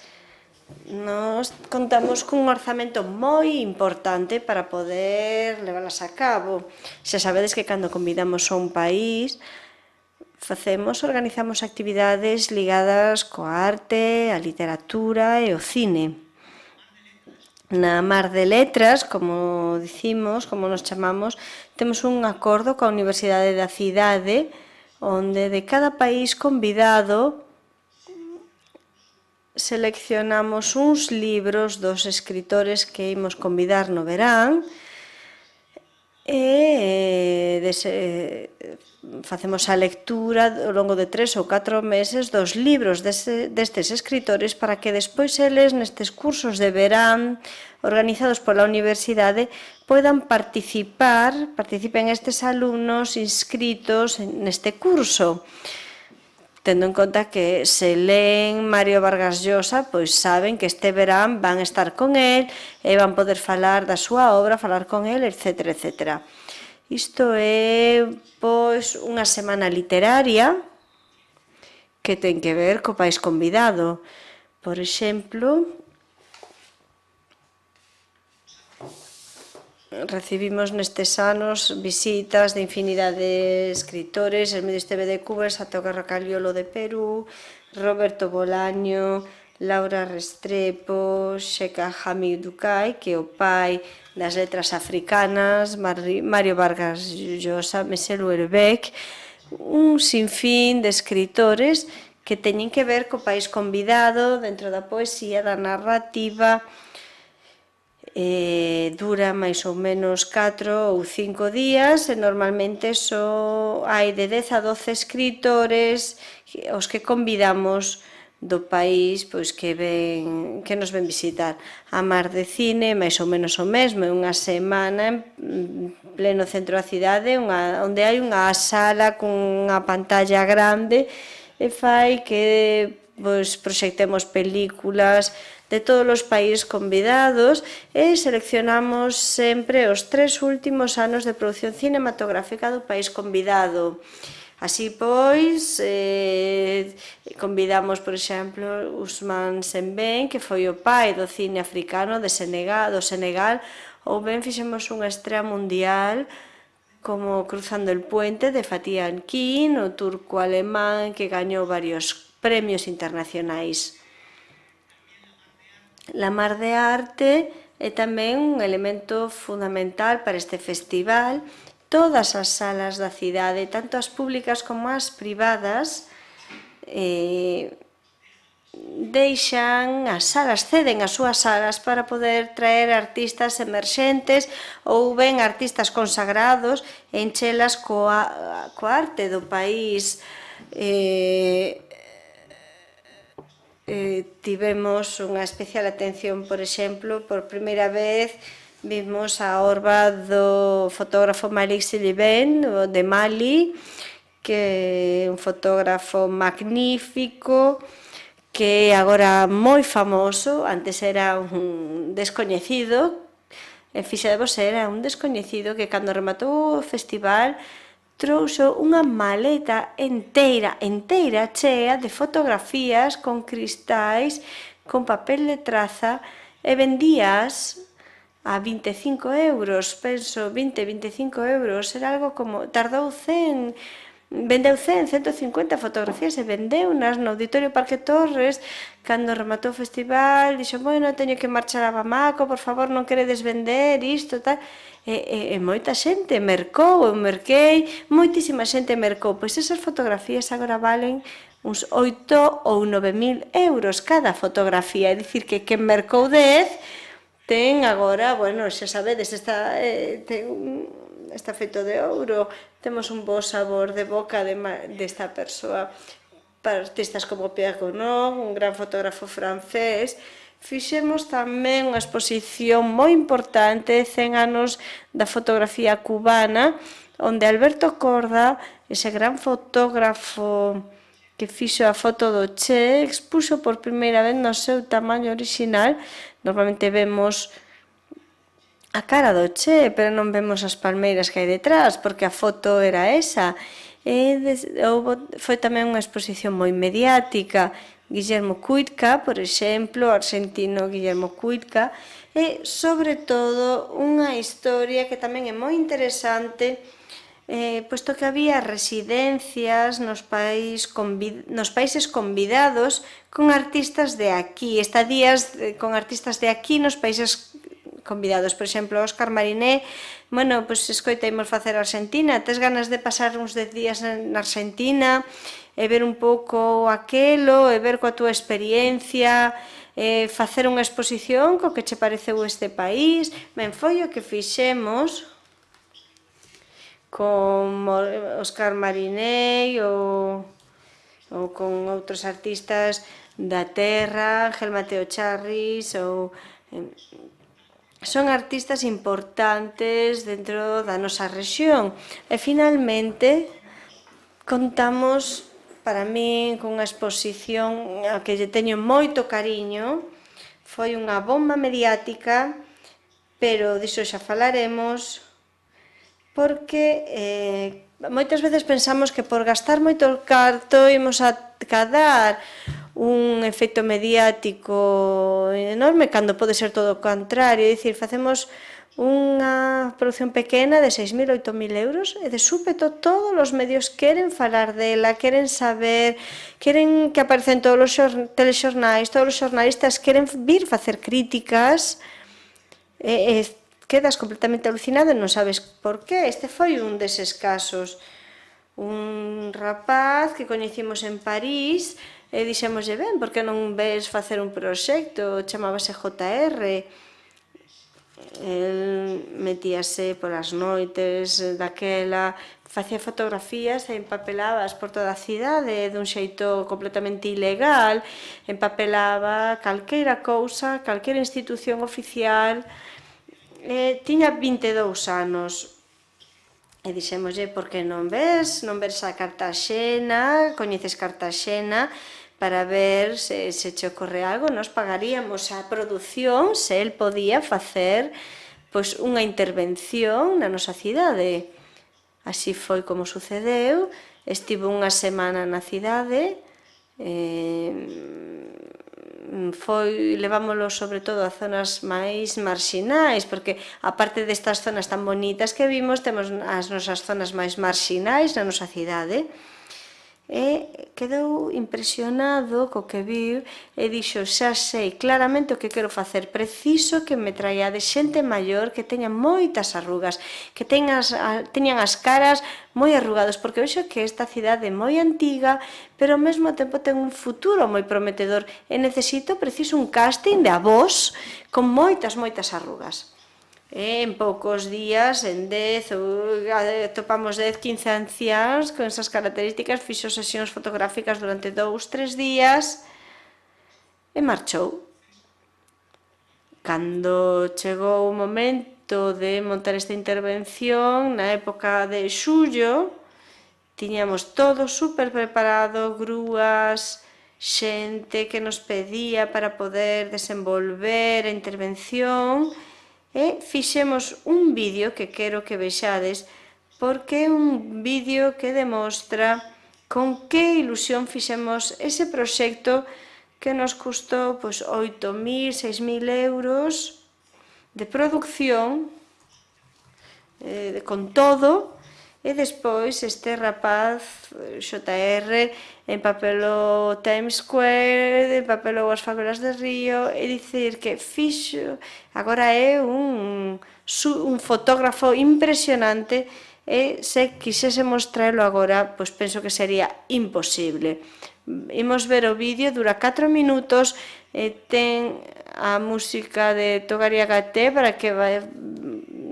nos contamos cun orzamento moi importante para poder leválas a cabo. Xa sabedes que cando convidamos a un país, organizamos actividades ligadas coa arte, a literatura e o cine. Na Mar de Letras, como dicimos, como nos chamamos, temos un acordo coa Universidade da Cidade, onde de cada país convidado seleccionamos uns libros dos escritores que imos convidar no verán e facemos a lectura ao longo de 3 ou 4 meses dos libros destes escritores para que despois eles nestes cursos de verán organizados pola universidade poidan participen estes alumnos inscritos neste curso. Tendo en conta que se leen Mario Vargas Llosa, pois saben que este verán van estar con el e van poder falar da súa obra, falar con el, etc. etc. Isto é, pois, unha semana literaria que ten que ver co país convidado. Por exemplo, recibimos nestes anos visitas de infinidade de escritores, Hermídio Esteve de Cuba, Santiago Caracaliolo de Perú, Roberto Bolaño, Laura Restrepo, Sheikh Hamid Dukai, que é o pai das letras africanas, Mario Vargas Llosa, Michel Houellebecq, un sinfín de escritores que teñen que ver co país convidado dentro da poesía, da narrativa dura máis ou menos 4 ou 5 días e normalmente só hai de 10 a 12 escritores os que convidamos do país pois que nos ven visitar. A Mar de Cine, máis ou menos o mesmo, é unha semana en pleno centro da cidade onde hai unha sala con unha pantalla grande e fai que pois, proxectemos películas de todos os países convidados e seleccionamos sempre os 3 últimos anos de produción cinematográfica do país convidado. Así pois, convidamos, por exemplo, Ousmane Sembène, que foi o pai do cine africano do Senegal, ou ben fixemos unha estrela mundial como Cruzando el Puente de Fatih Akin, o turco alemán que gañou varios premios internacionais. La Mar de Arte é tamén un elemento fundamental para este festival. Todas as salas da cidade, tanto as públicas como as privadas, deixan as salas, ceden as súas salas para poder traer artistas emerxentes ou ben artistas consagrados e enchelas coa arte do país. Tivemos unha especial atención, por exemplo, por primeira vez vimos a orba do fotógrafo Malik Seliben de Mali, que é un fotógrafo magnífico, que é agora moi famoso, antes era un descoñecido, en fixadevos era un descoñecido que cando rematou o festival trouxo unha maleta enteira chea de fotografías con cristais, con papel de traza e vendías a 25 euros, penso, 20-25 euros, era algo como, vendeu 150 fotografías e vendeu no Auditorio Parque Torres. Cando rematou o festival, dixo, bueno, teño que marchar a Bamako, por favor, non queredes vender isto, tal. E moita xente mercou, eu merquei, moitísima xente mercou, pois esas fotografías agora valen uns 8 ou 9.000 euros cada fotografía, é dicir que quen mercou 10 ten agora, bueno, xa sabedes, está feito de ouro, temos un bo sabor de boca desta persoa. Para artistas como Pierre Gonod, un gran fotógrafo francés, fixemos tamén unha exposición moi importante, 100 anos da fotografía cubana, onde Alberto Korda, ese gran fotógrafo que fixo a foto do Che, expuxo por primeira vez no seu tamaño original. Normalmente vemos a cara do Che, pero non vemos as palmeiras que hai detrás, porque a foto era esa. Foi tamén unha exposición moi mediática. Guillermo Cuitca, por exemplo, o argentino Guillermo Cuitca, e, sobre todo, unha historia que tamén é moi interesante, posto que había residencias nos países convidados con artistas de aquí, estadías con artistas de aquí nos países convidados. Por exemplo, Óscar Mariné, bueno, pois escoita, imos facer Argentina, tes ganas de pasar uns 10 días na Argentina e ver un pouco aquelo, e ver coa túa experiencia, facer unha exposición co que che pareceu este país. Ben, foi o que fixemos con Óscar Mariné ou con outros artistas da terra, Ángel Mateo Charris, ou son artistas importantes dentro da nosa rexión. E finalmente contamos, para min, con unha exposición a que lle teño moito cariño. Foi unha bomba mediática, pero diso xa falaremos, porque moitas veces pensamos que por gastar moito carto imos a cadar un efecto mediático enorme, cando pode ser todo o contrario. É dicir, facemos unha produción pequena de 6.000, 8.000 euros e de súpeto todos os medios queren falar dela, queren saber, queren que aparecen todos os telexornais, todos os xornalistas queren vir facer críticas e quedas completamente alucinado e non sabes por qué. Este foi un deses casos. Un rapaz que coñecimos en París e dixémoslle, ben, por que non ves facer un proxecto? Chamábase JR. El metíase polas noites daquela, facía fotografías e empapelábaas por toda a cidade dun xeito completamente ilegal, empapelaba calqueira cousa, calqueira institución oficial. Tiña 22 anos e dixémoslle, por que non ves a Cartaxena, coñeces Cartaxena, para ver se che ocorre algo, nos pagaríamos a produción se el podía facer pois unha intervención na nosa cidade. Así foi como sucedeu, estivo unha semana na cidade, levámoslo sobre todo a zonas máis marxinais, porque aparte destas zonas tan bonitas que vimos, temos as nosas zonas máis marxinais na nosa cidade. E quedou impresionado co que viu e dixo, xa sei claramente o que quero facer, preciso que me traiade xente maior que teña moitas arrugas, que teñan as caras moi arrugados, porque vexo que esta cidade é moi antiga, pero ao mesmo tempo ten un futuro moi prometedor e preciso un casting de avós con moitas arrugas. En poucos días, en 10, atopamos 10, 15 anciáns con esas características, fixo sesións fotográficas durante 2-3 días e marchou. Cando chegou o momento de montar esta intervención, na época de xullo, tiñamos todo super preparado, grúas, xente que nos pedía para poder desenvolver a intervención. E fixemos un vídeo que quero que vexades, porque é un vídeo que demostra con que ilusión fixemos ese proxecto que nos custou 8.000, 6.000 euros de producción, con todo, e despois este rapaz, JR, empapelou Times Square, empapelou as favelas de Río, e dicir que fixo, agora é un fotógrafo impresionante, e se quixésemos traelo agora, pois penso que sería imposible. Imos ver o vídeo, dura 4 minutos, ten a música de Togaria Gaté para que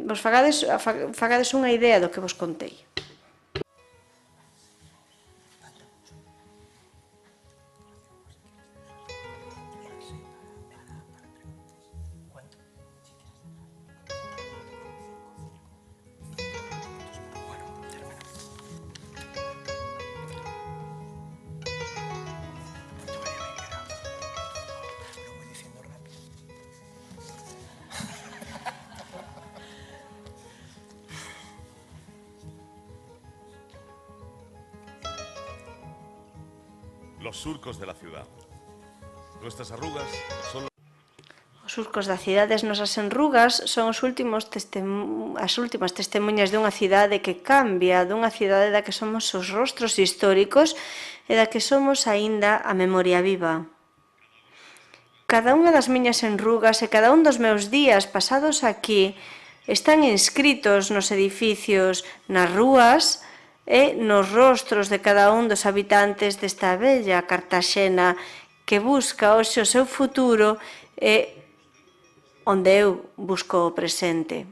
vos fagades unha idea do que vos contei. Los surcos de la ciudad. Nuestras arrugas son... Os surcos da cidade, as nosas enrugas, son as últimas testemunhas dunha cidade que cambia, dunha cidade da que somos os rostros históricos e da que somos aínda a memoria viva. Cada unha das miñas enrugas e cada un dos meus días pasados aquí están inscritos nos edificios, nas rúas e nos rostros de cada un dos habitantes desta bella Cartaxena que busca hoxe o seu futuro e onde eu busco o presente.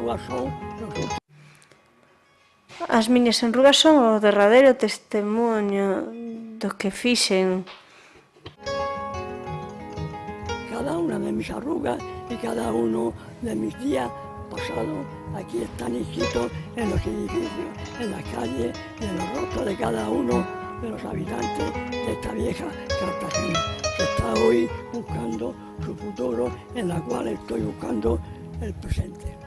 arrugas son los últimos. As miñas enrugas son o derradeiro testemunho do que fixen. Cada una de mis arrugas y cada uno de mis días pasados aquí están inscritos en los edificios, en las calles y en los rostros de cada uno de los habitantes de esta vieja Cartagena, que está hoy buscando su futuro, en la cual estoy buscando el presente.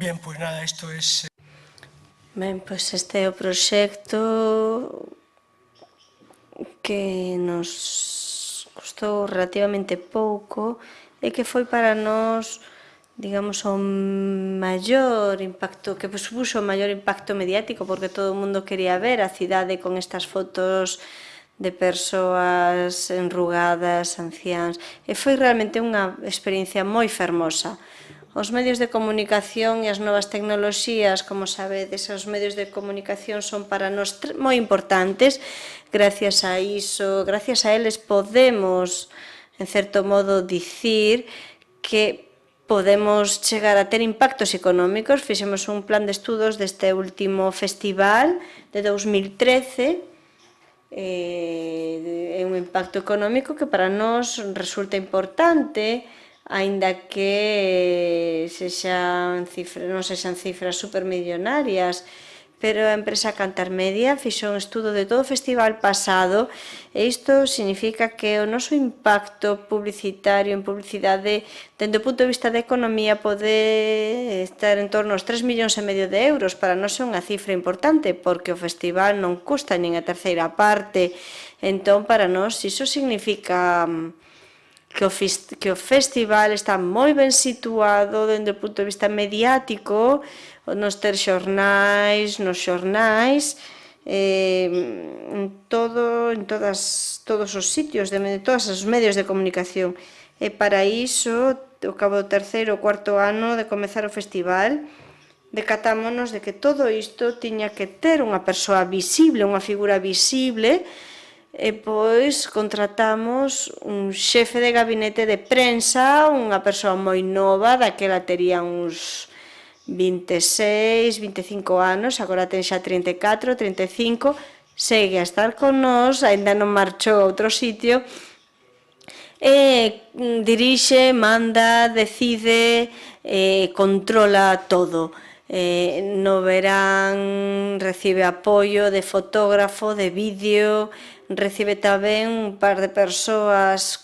Bien, pues nada, esto es... Ben, pois este é o proxecto que nos custou relativamente pouco e que foi para nós, digamos, o maior impacto, que supuxo o maior impacto mediático, porque todo o mundo quería ver a cidade con estas fotos de persoas enrugadas, anciáns, e foi realmente unha experiencia moi fermosa. Os medios de comunicación e as novas tecnoloxías, como sabedes, os medios de comunicación son para nós moi importantes. Gracias a iso, gracias a eles podemos, en certo modo, dicir que podemos chegar a ter impactos económicos. Fixemos un plan de estudos deste último festival de 2013, é un impacto económico que para nós resulta importante, aínda que non sexan cifras supermillonarias, pero a empresa Cantar Media fixo un estudo de todo o festival pasado e isto significa que o noso impacto publicitario en publicidade dende o punto de vista da economía pode estar en torno aos 3,5 millóns de euros. Para nós é unha cifra importante porque o festival non custa nin a terceira parte, entón para nós iso significa que o festival está moi ben situado dende o punto de vista mediático, nos telexornais, nos xornais, en todos os sitios, todos os medios de comunicación. E para iso, ao cabo do terceiro ou cuarto ano de comezar o festival, decatámonos de que todo isto tiña que ter unha persoa visible, unha figura visible, e pois contratamos un xefe de gabinete de prensa, unha persoa moi nova, daquela tería uns 26, 25 anos, agora ten xa 34, 35, segue a estar con nós, aínda non marchou a outro sitio, e dirixe, manda, decide, controla todo. No verán recibe apoio de fotógrafo, de vídeo, recibe tamén un par de persoas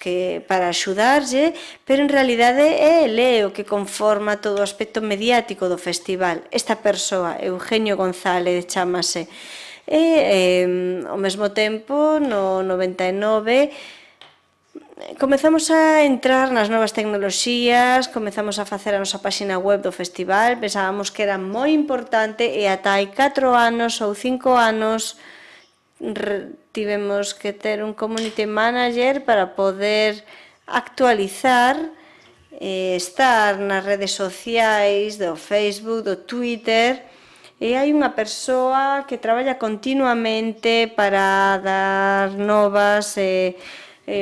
para axudarlle, pero en realidade é ele o que conforma todo o aspecto mediático do festival. Esta persoa, Eugenio González, chamase. E, ao mesmo tempo, no 99, comezamos a entrar nas novas tecnoloxías, comezamos a facer a nosa páxina web do festival, pensábamos que era moi importante e ata hai 4 anos ou 5 anos tivemos que ter un community manager para poder actualizar estar nas redes sociais do Facebook, do Twitter, e hai unha persoa que traballa continuamente para dar novas,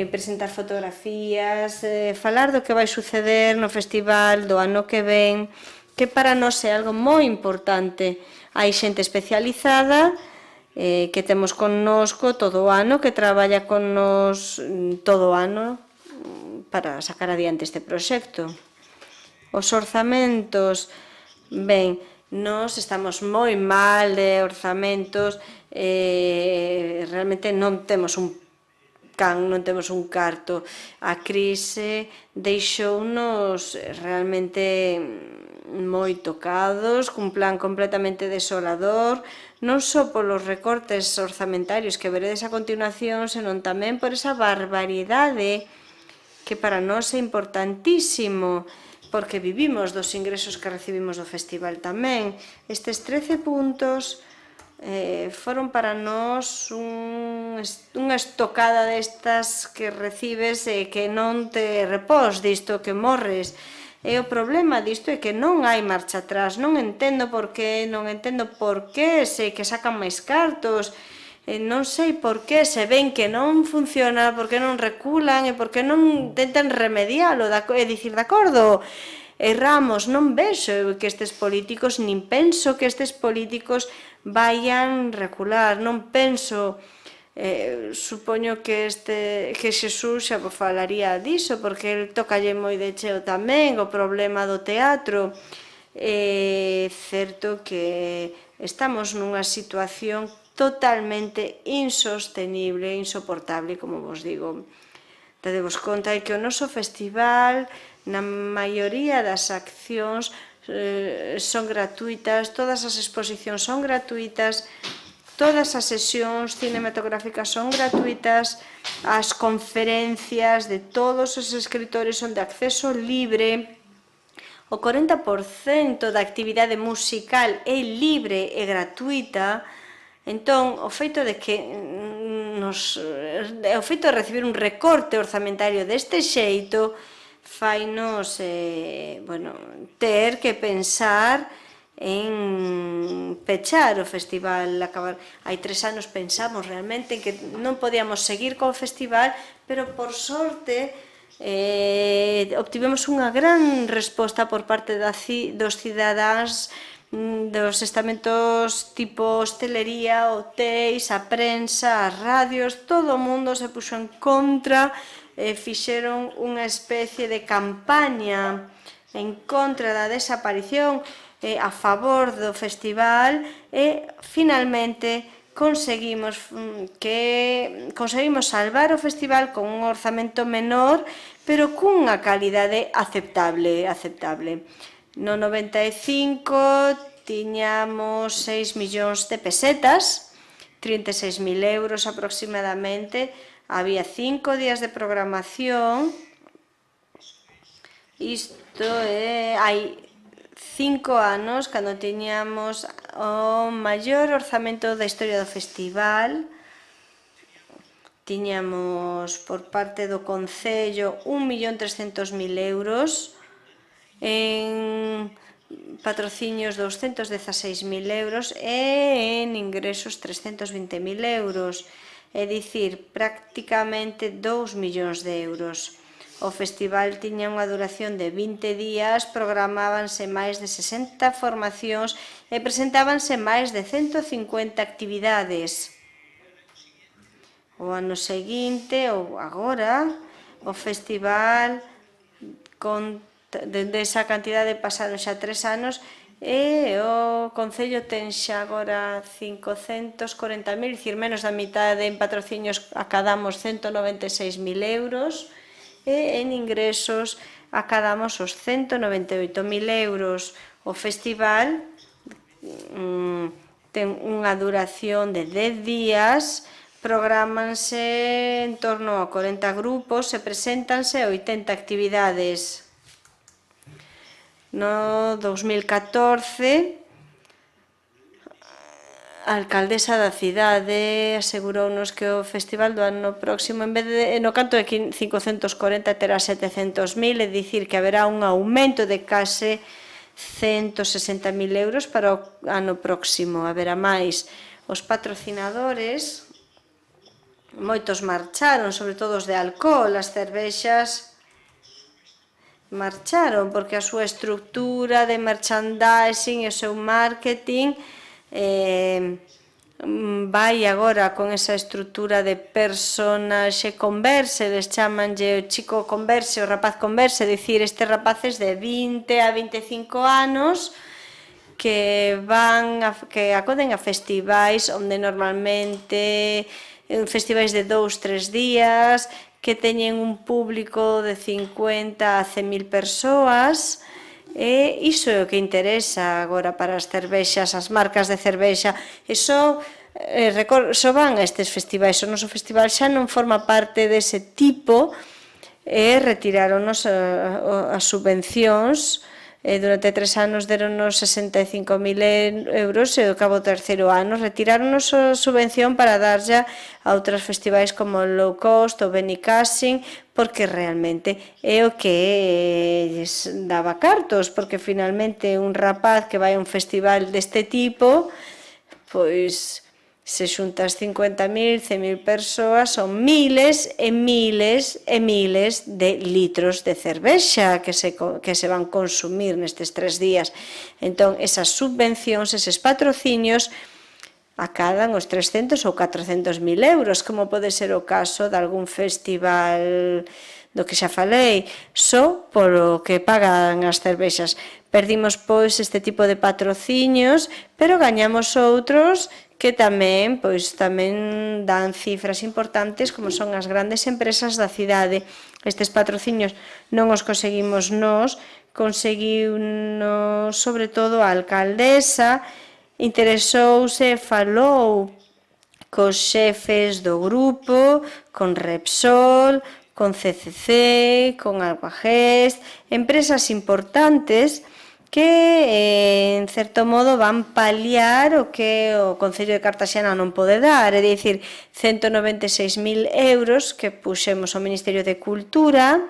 presentar fotografías, falar do que vai suceder no festival do ano que ven, que para nós é algo moi importante. Hai xente especializada que temos connosco todo o ano, que traballa con nos todo o ano para sacar adiante este proxecto. Os orzamentos, ben, nós estamos moi mal de orzamentos, realmente non temos un non temos un carto. A crise deixounos realmente moi tocados, cun plan completamente desolador, non só polos recortes orzamentarios que veredes a continuación, senón tamén por esa barbaridade que para nós é importantísimo, porque vivimos dos ingresos que recibimos do festival tamén. Estes 13 puntos foron para nós unha estocada destas que recibes e que non te repós disto, que morres. E o problema disto é que non hai marcha atrás, non entendo por qué, sei que sacan máis cartos, non sei por qué, se ven que non funciona, por que non reculan e por que non intentan remedialo, e dicir, de acordo, erramos, non vexo que estes políticos, nin penso que estes políticos vayan recular, non penso, supoño que Xesús xa falaría diso, porque el tocalle moi de cheo tamén o problema do teatro. É certo que estamos nunha situación totalmente insostenible, insoportable, como vos digo. Dadevos conta que o noso festival, na maioría das accións, son gratuitas, todas as exposicións son gratuitas, todas as sesións cinematográficas son gratuitas, as conferencias de todos os escritores son de acceso libre, o 40% da actividade musical é libre e gratuita. Entón, o feito de recibir un recorte orzamentario deste xeito fainos ter que pensar en pechar o festival, acabar. Hai 3 anos pensamos realmente que non podíamos seguir co festival, pero por sorte obtivemos unha gran resposta por parte dos cidadáns, dos estamentos tipo hostelería, hotéis, a prensa, as radios, todo o mundo se puxo en contra, fixeron unha especie de campaña en contra da desaparición, a favor do festival, e finalmente conseguimos salvar o festival con un orzamento menor, pero cunha calidade aceptable. No 95 tiñamos 6 millóns de pesetas, 36.000 euros aproximadamente, había 5 días de programación. Isto hai 5 anos, cando tiñamos o maior orzamento da historia do festival. Tiñamos por parte do Concello 1.300.000 euros, en patrocinios 216.000 euros e en ingresos 320.000 euros, é dicir, prácticamente 2 millóns de euros. O festival tiña unha duración de 20 días, programábanse máis de 60 formacións e presentábanse máis de 150 actividades. O ano seguinte, ou agora, o festival, desa cantidade pasaron xa 3 anos, e o Concello ten xa agora 540.000, dicir, menos da mitad en patrocinios acadamos 196.000 euros e en ingresos acadamos os 198.000 euros. O festival ten unha duración de 10 días, programanse en torno a 40 grupos e preséntanse 80 actividades. No 2014, a alcaldesa da cidade asegurounos que o festival do ano próximo, en vez de no canto de 540, terá 700.000, é dicir, que haberá un aumento de case 160.000 euros para o ano próximo. Haberá máis. Os patrocinadores, moitos marcharon, sobre todo os de alcohol, as cervexas marcharon porque a súa estructura de merchandising e o seu marketing vai agora con esa estructura de personaxe converse, les chamanlle o chico converse, o rapaz converse, é dicir, estes rapaces de 20 a 25 anos que acoden a festivais onde normalmente festivais de 2-3 días que teñen un público de 50 a 100.000 persoas e iso é o que interesa agora para as cervexas, as marcas de cervexa. E só van a estes festivais. O noso festival xa non forma parte dese tipo e retiraronos as subvencións. Durante 3 anos deronnos 65.000 euros e ao cabo do terceiro ano retiraronos a subvención para darlle a outros festivais como o Low Cost ou Benicassin, porque realmente é o que lles daba cartos, porque finalmente un rapaz que vai a un festival deste tipo, pois se xuntas 50.000, 100.000 persoas, son miles e miles e miles de litros de cervexa que se van consumir nestes 3 días. Entón, esas subvencións, eses patrocinios, acadan os 300 ou 400.000 euros, como pode ser o caso de algún festival do que xa falei, só polo que pagan as cervexas. Perdimos, pois, este tipo de patrocinios, pero gañamos outros que tamén dan cifras importantes, como son as grandes empresas da cidade. Estes patrocinios non os conseguimos nós, conseguiunos sobre todo a alcaldesa, interesouse, falou cos xefes do grupo, con Repsol, con CCC, con Alguagest, empresas importantes que, en certo modo, van paliar o que o Concello de Cartaxena non pode dar, é dicir, 196.000 euros que puxemos ao Ministerio de Cultura,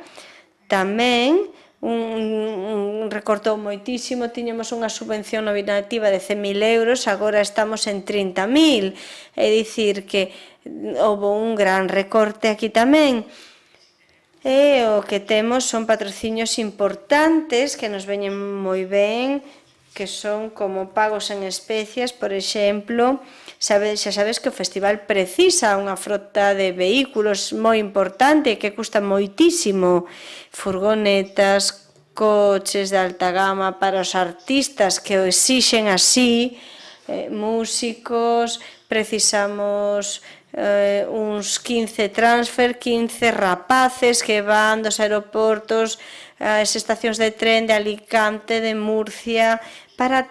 tamén recortou moitísimo, tiñamos unha subvención nominativa de 100.000 euros, agora estamos en 30.000, é dicir que houve un gran recorte aquí tamén. E o que temos son patrocinios importantes que nos veñen moi ben, que son como pagos en especias, por exemplo, xa sabes que o festival precisa unha frota de vehículos moi importante que custa moitísimo, furgonetas, coches de alta gama para os artistas que o exixen así, músicos, precisamos uns 15 transfer, 15 rapaces que van dos aeroportos ás estacións de tren de Alicante, de Murcia, para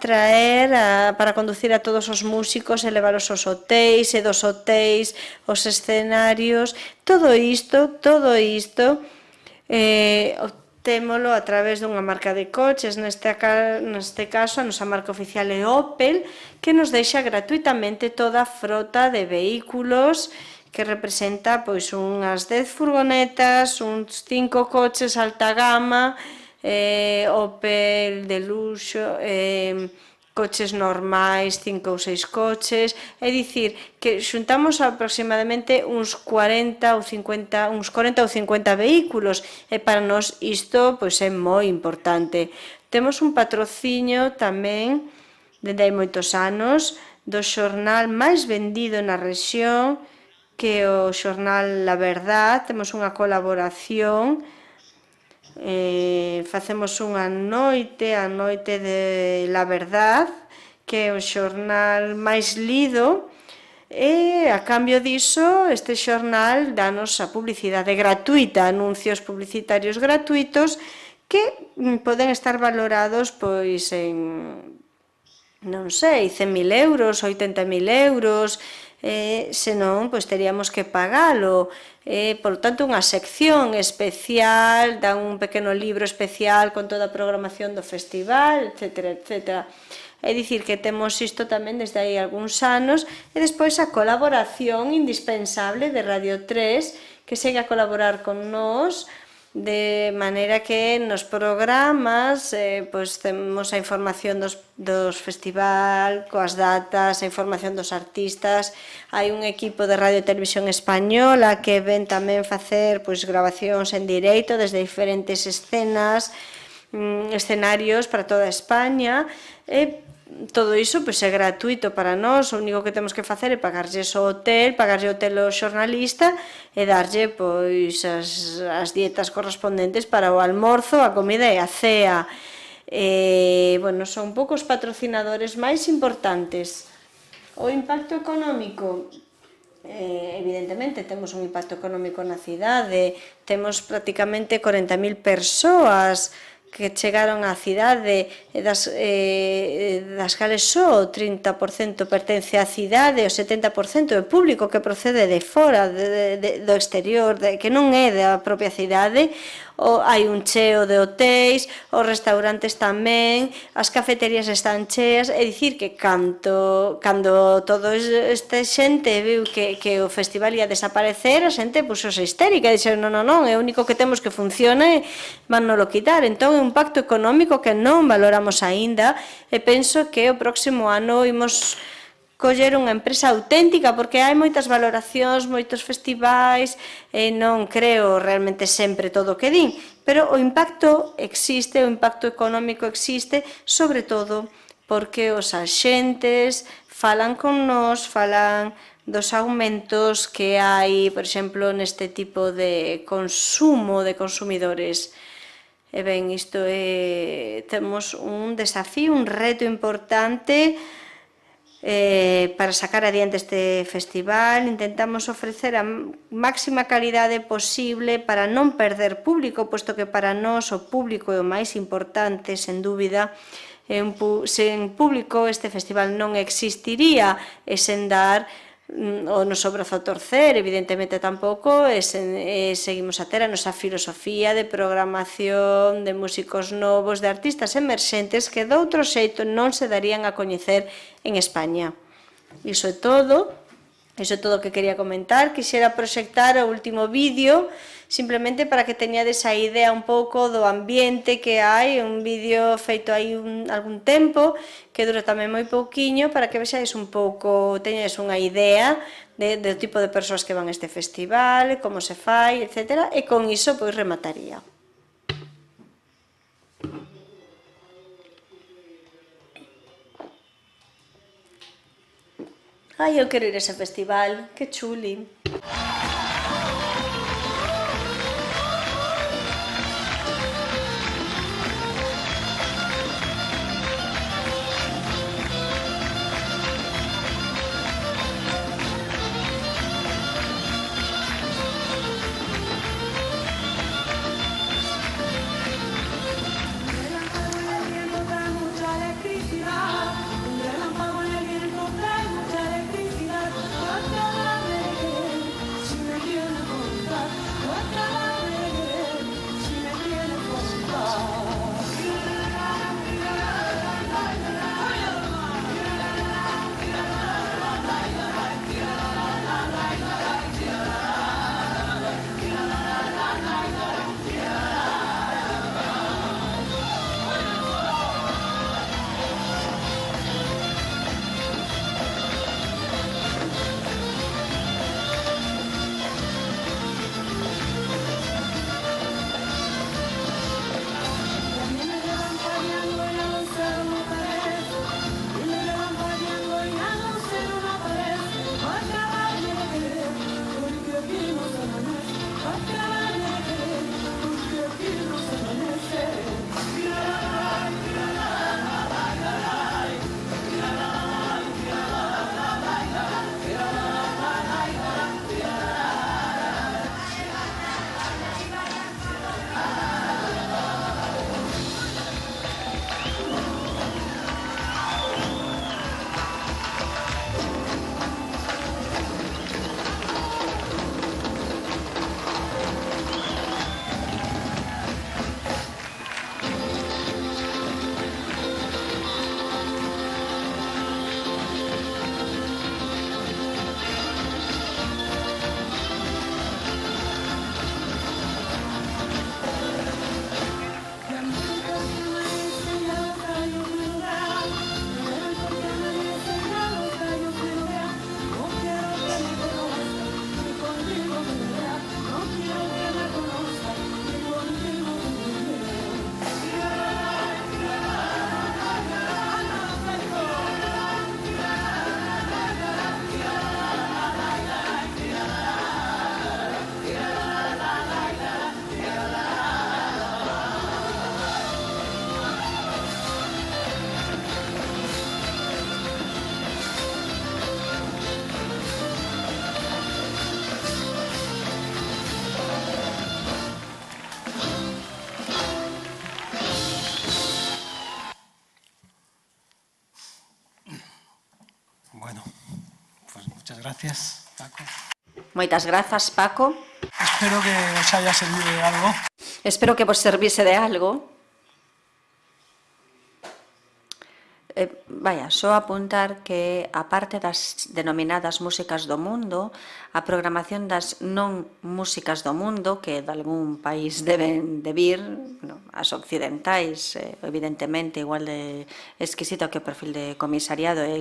conducir a todos os músicos e levaros aos hotéis e dos hotéis, os escenarios, todo isto témolo a través dunha marca de coches, neste caso a nosa marca oficial é Opel, que nos deixa gratuitamente toda a frota de vehículos que representa pois unhas 10 furgonetas, uns 5 coches alta gama, Opel de luxo, coches normais, 5 ou 6 coches, é dicir, que xuntamos aproximadamente uns 40 ou 50 vehículos, e para nós isto pois é moi importante. Temos un patrocinio tamén, dende hai moitos anos, do xornal máis vendido na rexión, que é o xornal La Verdad. Temos unha colaboración Facemos unha noite, a noite de La Verdad, que é o xornal máis lido, e a cambio diso este xornal danos a publicidade gratuita, anuncios publicitarios gratuitos que poden estar valorados pois en, non sei, 100.000 euros, 80.000 euros, senón pois teríamos que pagalo. Por tanto, unha sección especial, dan un pequeno libro especial con toda a programación do festival, etc. etc. É dicir que temos isto tamén desde aí algúns anos, e despois a colaboración indispensable de Radio 3, que segue a colaborar con nós, de maneira que nos programas pois temos a información dos festival, coas datas, a información dos artistas. Hai un equipo de Radio e Televisión Española que ven tamén facer pois grabacións en directo desde diferentes escenas, escenarios para toda España. Todo iso pois é gratuito para nós, o único que temos que facer é pagarlle o hotel, pagarlle o hotel ao xornalista e darlle pois as dietas correspondentes para o almorzo, a comida e a cea. Bueno, son un pouco os patrocinadores máis importantes. O impacto económico, evidentemente temos un impacto económico na cidade, temos prácticamente 40.000 persoas que chegaron á cidade, das cales só o 30% pertence á cidade, o 70% é público que procede de fora, do exterior, que non é da propia cidade. Hai un cheo de hotéis, os restaurantes tamén, as cafeterías están cheas. É dicir que cando todo este xente viu que o festival ia desaparecer, a xente puxose histérica e dixeron non, é o único que temos que funcione, van non lo quitar. Entón é un pacto económico que non valoramos aínda, e penso que o próximo ano imos coller unha empresa auténtica, porque hai moitas valoracións, moitos festivais, e non creo realmente sempre todo o que din, pero o impacto existe, o impacto económico existe, sobre todo porque os axentes falan con nós, falan dos aumentos que hai, por exemplo, neste tipo de consumo de consumidores. E ben, isto temos un desafío, un reto importante para sacar adiante este festival. Intentamos ofrecer a máxima calidade posible para non perder público, posto que para nós o público é o máis importante, sen dúbida. Sen público este festival non existiría, e sen dar o noso brazo a torcer, evidentemente tampouco, e seguimos a ter a nosa filosofía de programación, de músicos novos, de artistas emerxentes que doutro xeito non se darían a coñecer en España. Iso é todo o que quería comentar. Quixera proxectar o último vídeo, simplemente para que teñades a idea un pouco do ambiente que hai, un vídeo feito aí algún tempo, que dura tamén moi pouquiño, para que vexades un pouco, teñades unha idea do tipo de persoas que van a este festival, como se fai, etc. E con iso pois remataría. Ai, eu quero ir a ese festival, que chuli. Bueno, pues muchas gracias, Paco. Moitas grazas, Paco. Espero que os haya servido de algo. Espero que vos servise de algo. Vaya, só apuntar que, a parte das denominadas músicas do mundo, a programación das non músicas do mundo, que de algún país deben de vir, bueno, as occidentais, evidentemente, igual de exquisito que o perfil de comisariado é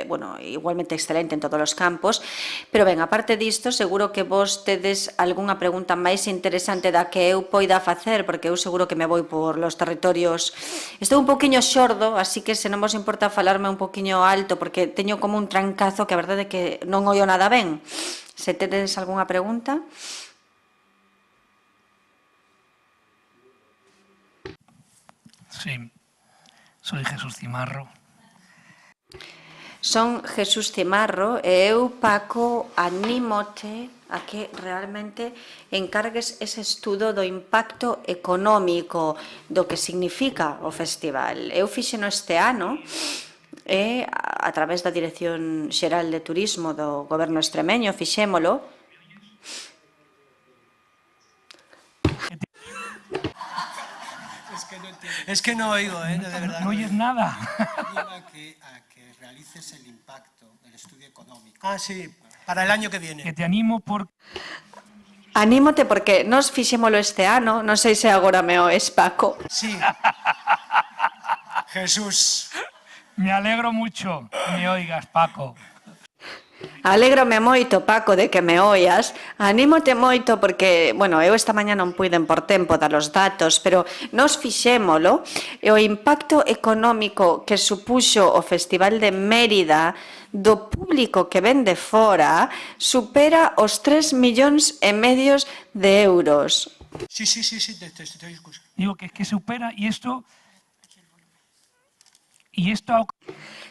bueno, igualmente excelente en todos os campos, pero ben, a parte disto, seguro que vos tedes algunha pregunta máis interesante da que eu poida facer, porque eu seguro que me vou por los territorios. Estou un poquinho xordo, así que se non vos importa falarme un poquinho alto, porque teño como un trancazo que a verdade é que non oio nada ben. Se tedes algunha pregunta? Sí, soy Jesús Cimarro. Son Jesús Cimarro e eu, Paco, anímote a que realmente encargues ese estudo do impacto económico do que significa o festival. Eu fixeno este ano e a través da Dirección Xeral de Turismo do Goberno extremeño fixémolo. Es que no oigo, de verdad. No oyes nada. A que realices el impacto del estudio económico. Ah, sí, para el año que viene. Que te animo por... Anímote porque nos fixémolo este ano, non sei se agora me oes, Paco. Sí. Jesús. Me alegro mucho que me oigas, Paco. Alégrome moito, Paco, de que me oias. Anímote moito porque, bueno, eu esta mañá non puiden por tempo dar os datos, pero nos fixémolo e o impacto económico que supuxo o Festival de Mérida do público que ven de fora supera os 3,5 millóns de euros. Sí, te estoy escuchando. Digo que supera y esto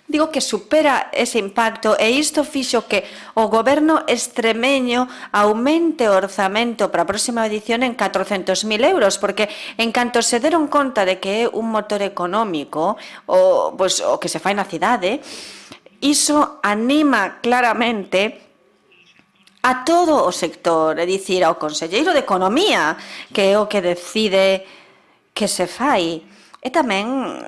Digo que supera ese impacto e isto fixo que o goberno extremeño aumente o orzamento para a próxima edición en 400.000 euros, porque en canto se deron conta de que é un motor económico o que se fai na cidade, iso anima claramente a todo o sector, é dicir, ao Conselleiro de Economía, que é o que decide que se fai. E tamén,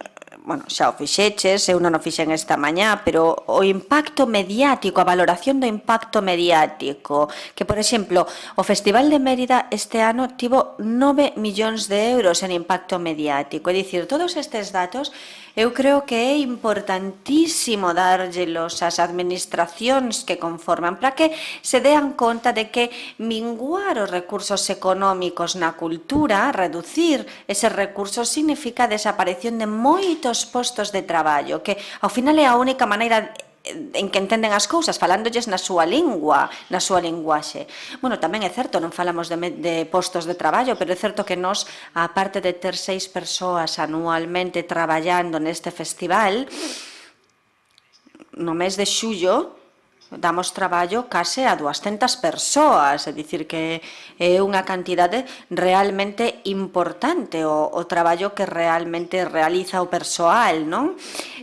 bueno, xa o fixeches, eu non o fixen esta mañá, pero o impacto mediático, a valoración do impacto mediático, que, por exemplo, o Festival de Mérida este ano tivo 9 millóns de euros en impacto mediático. É dicir, todos estes datos eu creo que é importantísimo dárllelos ás administracións que conforman para que se dean conta de que minguar os recursos económicos na cultura, reducir eses recursos, significa a desaparición de moitos postos de traballo, que ao final é a única maneira en que entenden as cousas, falándolles na súa lingua, na súa linguaxe. Bueno, tamén é certo, non falamos de postos de traballo, pero é certo que nós, a parte de ter 6 persoas anualmente traballando neste festival, no mes de xullo damos traballo case a 200 persoas, é dicir que é unha cantidade realmente importante o traballo que realmente realiza o persoal, non?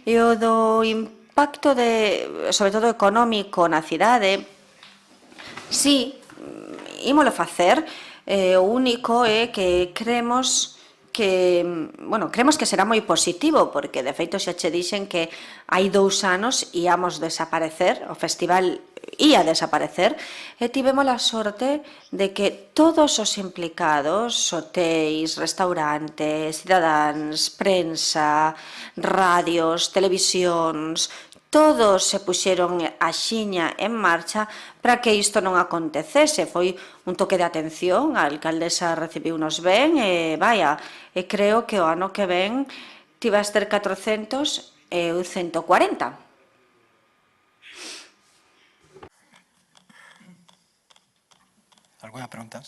E o do impacto sobre todo económico na cidade, sí, ímolo facer, o único é que creemos que será moi positivo, porque de feito xa che dixen que hai 2 anos íamos desaparecer, o festival ia desaparecer, e tivemos a sorte de que todos os implicados, hotéis, restaurantes, cidadáns, prensa, radios, televisións, todos se puxeron a xiña en marcha para que isto non acontecese. Foi un toque de atención, a alcaldesa recibiunos ben e creo que o ano que ven ti vas ter 400 e 140. ¿Alguna pregunta?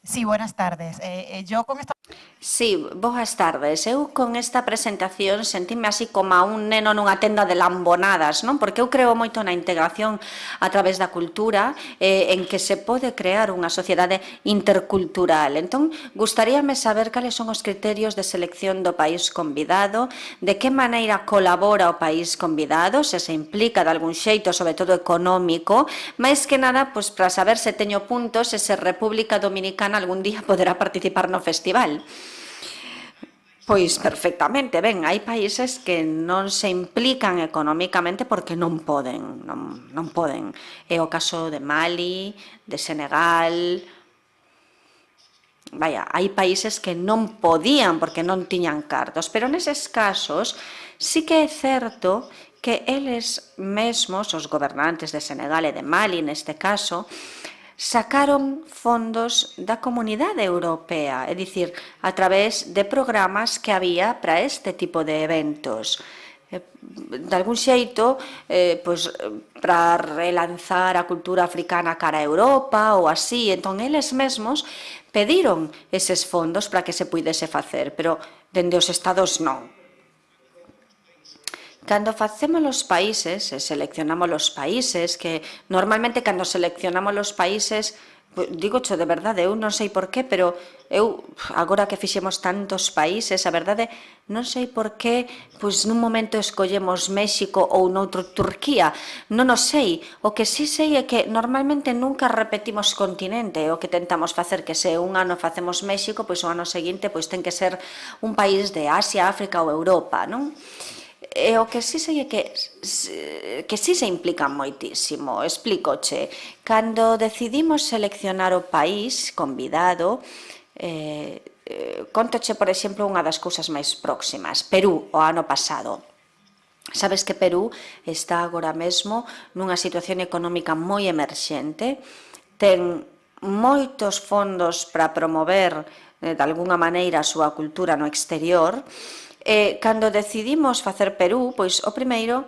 Sí, buenas tardes. Yo con esta... Sí, boas tardes. Eu con esta presentación sentime así como a un neno nunha tenda de lambonadas, non? Porque eu creo moito na integración a través da cultura en que se pode crear unha sociedade intercultural. Entón, gustaríame saber cales son os criterios de selección do país convidado, de que maneira colabora o país convidado, se implica de algún xeito, sobre todo económico, máis que nada, pois, para saber se teño puntos e se República Dominicana algún día poderá participar no festival. Pois perfectamente, ben, hai países que non se implican económicamente porque non poden, non poden. É o caso de Mali, de Senegal. Vaya, hai países que non podían porque non tiñan cartos, pero neses casos sí que é certo que eles mesmos, os gobernantes de Senegal e de Mali neste caso, sacaron fondos da Comunidade Europea, é dicir, a través de programas que había para este tipo de eventos. De algún xeito, para relanzar a cultura africana cara a Europa ou así, entón eles mesmos pediron eses fondos para que se puidese facer, pero dende os estados non. Cando facemos os países, seleccionamos os países, que normalmente cando seleccionamos os países, digo xo de verdade, eu non sei por qué, pero eu, agora que fixemos tantos países, a verdade, non sei por qué, pois nun momento escollemos México ou noutro Turquía, non o sei. O que sí sei é que normalmente nunca repetimos continente, o que tentamos facer que se un ano facemos México, pois o ano seguinte pois ten que ser un país de Asia, África ou Europa, non? E o que sí sei é que sí se implican moitísimo, explícoche. Cando decidimos seleccionar o país convidado, contoche, por exemplo, unha das cousas máis próximas, Perú, o ano pasado. Sabes que Perú está agora mesmo nunha situación económica moi emerxente, ten moitos fondos para promover de alguna maneira a súa cultura no exterior. Cando decidimos facer Perú, pois o primeiro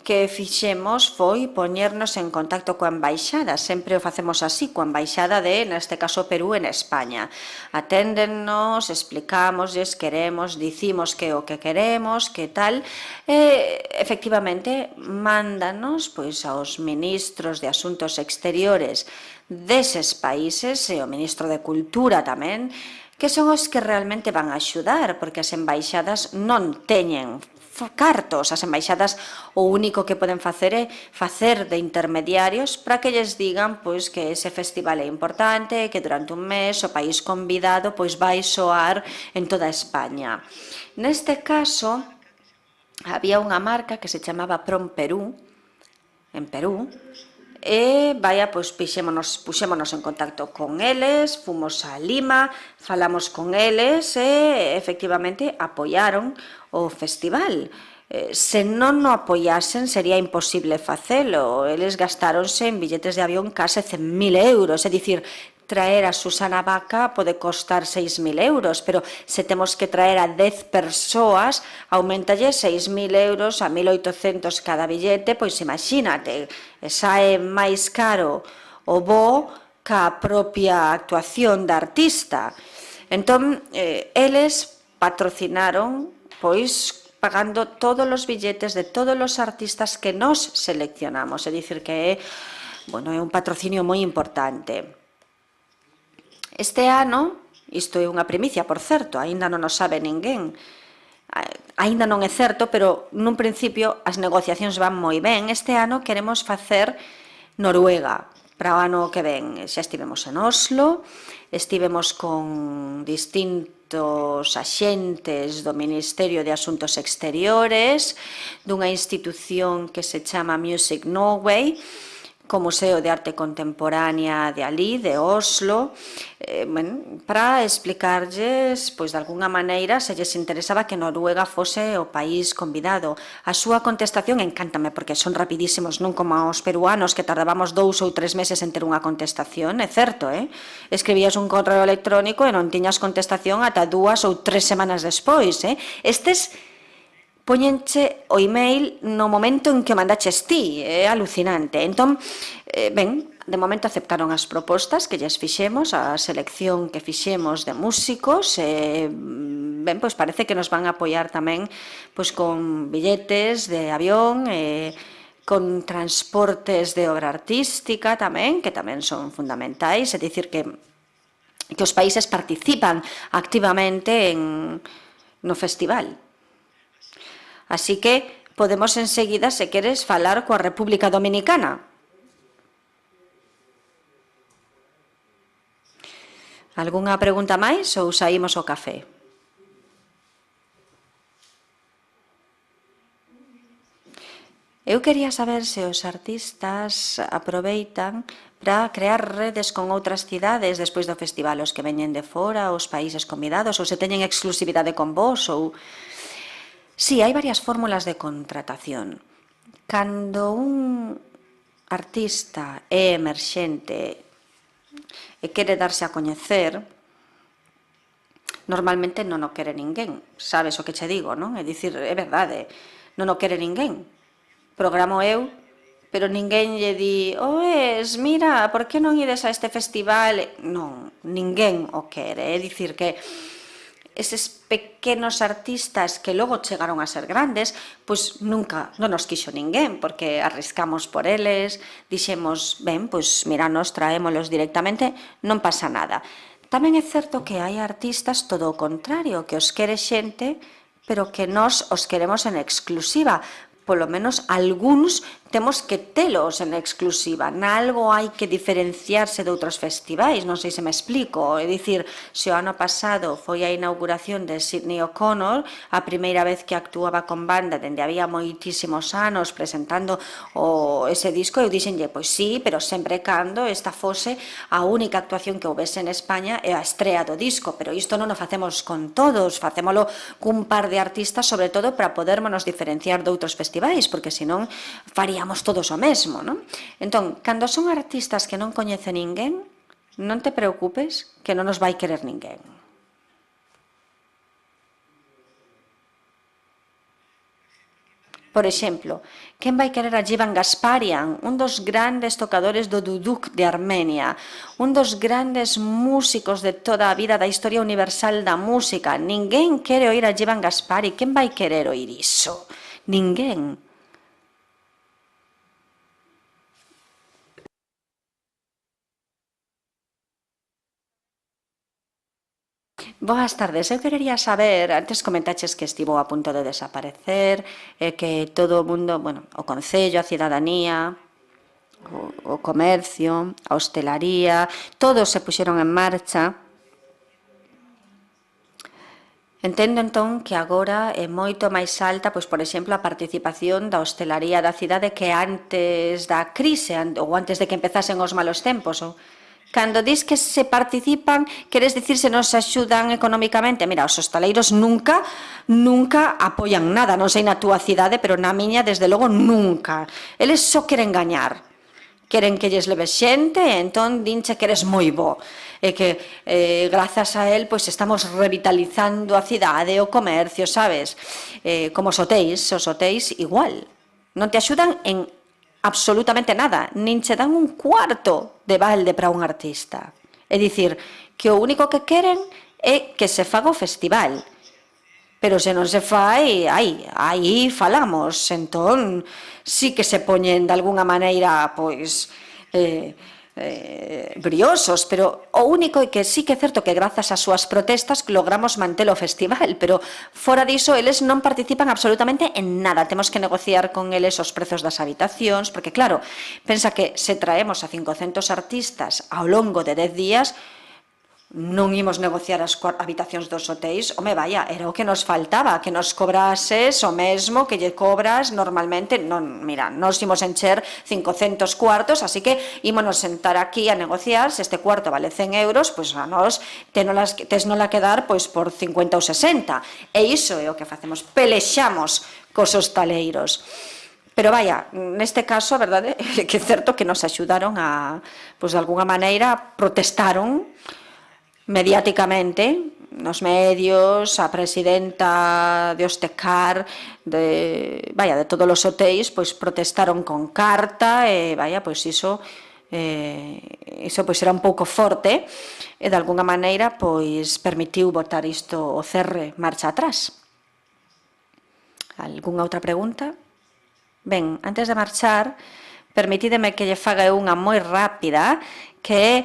que fixemos foi poñernos en contacto coa embaixada, sempre o facemos así, coa embaixada de, neste caso, Perú en España. Aténdennos, explicámosles, queremos, dicimos que o que queremos, que tal, e efectivamente mándanos pois aos ministros de Asuntos Exteriores deses países e o ministro de Cultura tamén, que son os que realmente van a axudar, porque as embaixadas non teñen cartos. As embaixadas o único que poden facer é facer de intermediarios para que lles digan pois que ese festival é importante, que durante un mes o país convidado pois vai soar en toda España. Neste caso, había unha marca que se chamaba Prom Perú, en Perú, e, pois puxémonos en contacto con eles, fomos a Lima, falamos con eles e, efectivamente, apoiaron o festival. Se non o apoiasen, sería imposible facelo. Eles gastáronse en billetes de avión case 100.000 euros, é dicir, traer a Susana Baca pode costar 6.000 euros, pero se temos que traer a 10 persoas, aumentalle 6.000 euros a 1.800 cada billete, pois imagínate, sae máis caro o voo ca propia actuación da artista. Entón, eles patrocinaron, pois, pagando todos os billetes de todos os artistas que nos seleccionamos, é dicir que é un patrocinio moi importante. Este ano, isto é unha primicia, por certo, aínda non o sabe ninguén, aínda non é certo, pero nun principio as negociacións van moi ben. Este ano queremos facer Noruega para o ano que ven. Xa estivemos en Oslo, estivemos con distintos axentes do Ministerio de Asuntos Exteriores, dunha institución que se chama Music Norway, co Museo de Arte Contemporánea de alí, de Oslo, para explicarlles, pois, de alguna maneira, se lles interesaba que Noruega fose o país convidado. A súa contestación encántame, porque son rapidísimos, non como os peruanos, que tardábamos 2 ou 3 meses en ter unha contestación, é certo, escribías un correo electrónico e non tiñas contestación ata 2 ou 3 semanas despois, Estes poñenche o email no momento en que mandaches ti, é alucinante. Entón, ben, de momento aceptaron as propostas que lles fixemos, a selección que fixemos de músicos, ben, pois parece que nos van a apoiar tamén pois con billetes de avión, con transportes de obra artística tamén, que tamén son fundamentais, é dicir que os países participan activamente no festival. Así que podemos enseguida, se queres, falar coa República Dominicana. Algúnha pregunta máis ou saímos ao café? Eu quería saber se os artistas aproveitan para crear redes con outras cidades despois do festival, os que veñen de fora, os países convidados, ou se teñen exclusividade con vos, ou... Sí, hai varias fórmulas de contratación. Cando un artista é emerxente e quere darse a coñecer, normalmente non o quere ninguén. Sabes o que che digo, non? É dicir, é verdade, non o quere ninguén. Programo eu, pero ninguén lle di, oes, mira, por que non ides a este festival? Non, ninguén o quere. É dicir que eses pequenos artistas que logo chegaron a ser grandes, pois nunca, non nos quixo ninguén, porque arriscamos por eles, dixemos, ben, pois mira, nos traémolos directamente, non pasa nada. Tamén é certo que hai artistas todo o contrario, que os quere xente, pero que nós os queremos en exclusiva. Polo menos algúns temos que telos en exclusiva. Nalgo hai que diferenciarse de outros festivais, non sei se me explico. É dicir, se o ano pasado foi a inauguración de Sidney O'Connor, a primeira vez que actuaba con banda dende había moitísimos anos presentando ese disco, eu dixenlle, pois sí, pero sempre cando esta fose a única actuación que houvese en España e a estrea do disco, pero isto non o facemos con todos, facémolo cun par de artistas, sobre todo para podermonos diferenciar de outros festivais, porque senón faríamos todos o mesmo, non? Entón, cando son artistas que non coñece ninguén, non te preocupes que non nos vai querer ninguén. Por exemplo, quen vai querer a Jivan Gasparian, un dos grandes tocadores do duduk de Armenia, un dos grandes músicos de toda a vida da historia universal da música? Ninguén quere oír a Jivan Gaspari. Quen vai querer oír iso? Ninguén. Boas tardes, eu querería saber, antes comentaches que estivo a punto de desaparecer, que todo o mundo, bueno, o Concello, a cidadanía, o comercio, a hostelaría, todos se puxeron en marcha. Entendo entón que agora é moito máis alta, pois, por exemplo, a participación da hostelaría da cidade que antes da crise, ou antes de que empezasen os malos tempos, ou... Cando dis que se participan, queres dicir se nos axudan económicamente? Mira, os hostaleiros nunca apoian nada, non sei na túa cidade, pero na miña, desde logo, nunca. Eles só queren gañar. Queren que lles leve xente, e entón dinche que eres moi bo. E que, grazas a él, pois estamos revitalizando a cidade, o comercio, sabes? Como os hotéis igual. Non te axudan en absolutamente nada, nin che dan un cuarto de balde para un artista. É dicir, que o único que queren é que se faga o festival. Pero se non se fai, aí falamos. Entón, sí que se poñen de alguna maneira, pois, briosos, pero o único é que sí que é certo que grazas ás súas protestas logramos manter o festival, pero fora diso eles non participan absolutamente en nada. Temos que negociar con eles os prezos das habitacións, porque claro, pensa que se traemos a 500 artistas ao longo de 10 días, non imos negociar as habitacións dos hotéis. Home, vaya, era o que nos faltaba, que nos cobrases o mesmo que lle cobras normalmente. Non, mira, nos imos encher 500 cuartos, así que ímonos sentar aquí a negociar. Se este cuarto vale 100 euros, pois a nos tesnola que dar pois por 50 ou 60. E iso é o que facemos, pelexamos cos hostaleiros. Pero vaya, neste caso, a verdade é que é certo que nos axudaron a, pois de alguna maneira, protestaron mediáticamente, nos medios, a presidenta de Ostecar, de todos os hotéis, pois protestaron con carta, e pois iso pois era un pouco forte, e de alguna maneira pois permitiu botar isto o cerre marcha atrás. Algúnha outra pregunta? Ben, antes de marchar, permitídeme que lle faga unha moi rápida, que é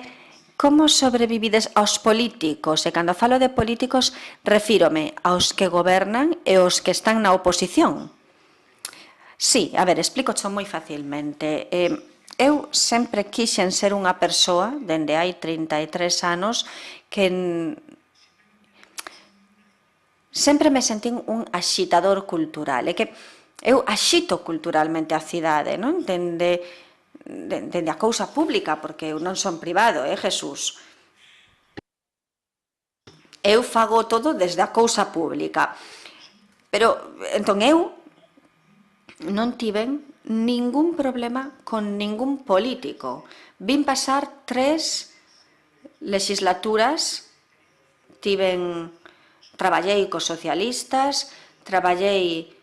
como sobrevivides aos políticos, e cando falo de políticos refírome aos que gobernan e aos que están na oposición. Sí, a ver, explícocho moi facilmente. Eu sempre quixen ser unha persoa, dende hai 33 anos, que sempre me sentín un axitador cultural, e que eu axito culturalmente a cidade, non? Dende a cousa pública, porque eu non son privado, Jesús? Eu fago todo desde a cousa pública. Pero, entón, eu non tiven ningún problema con ningún político. Vin pasar 3 legislaturas, traballei cos socialistas, traballei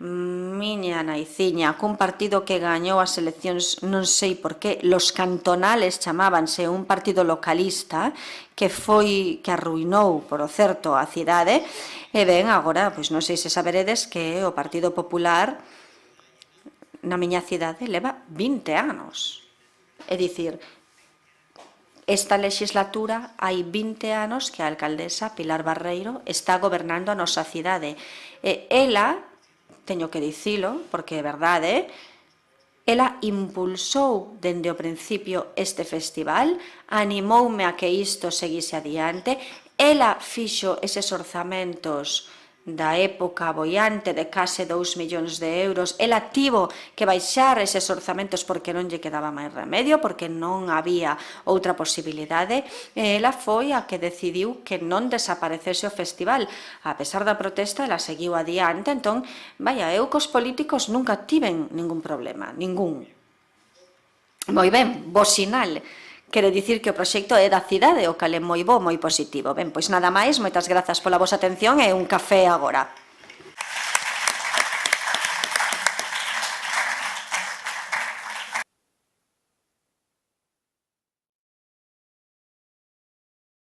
miña naiciña cun partido que gañou as eleccións, non sei por qué, los cantonales chamábanse, un partido localista que arruinou, por o certo, a cidade, e ben, agora, pois non sei se saberedes que o Partido Popular na miña cidade leva 20 anos. É dicir, esta legislatura hai 20 anos que a alcaldesa Pilar Barreiro está gobernando a nosa cidade. E ela, teño que dicilo, porque é verdade, ela impulsou dende o principio este festival, animoume a que isto seguise adiante, ela fixo eses orzamentos da época boiante de case 2 millóns de euros, ela tivo que baixar eses orzamentos porque non lle quedaba máis remedio, porque non había outra posibilidade, e ela foi a que decidiu que non desaparecese o festival. A pesar da protesta, ela seguiu adiante, entón, eu cos políticos nunca tiven ningún problema, ningún. Moi ben, bo sinal. Quere dicir que o proxecto é da cidade, o cal é moi bo, moi positivo. Ben, pois nada máis, moitas grazas pola vosa atención e un café agora.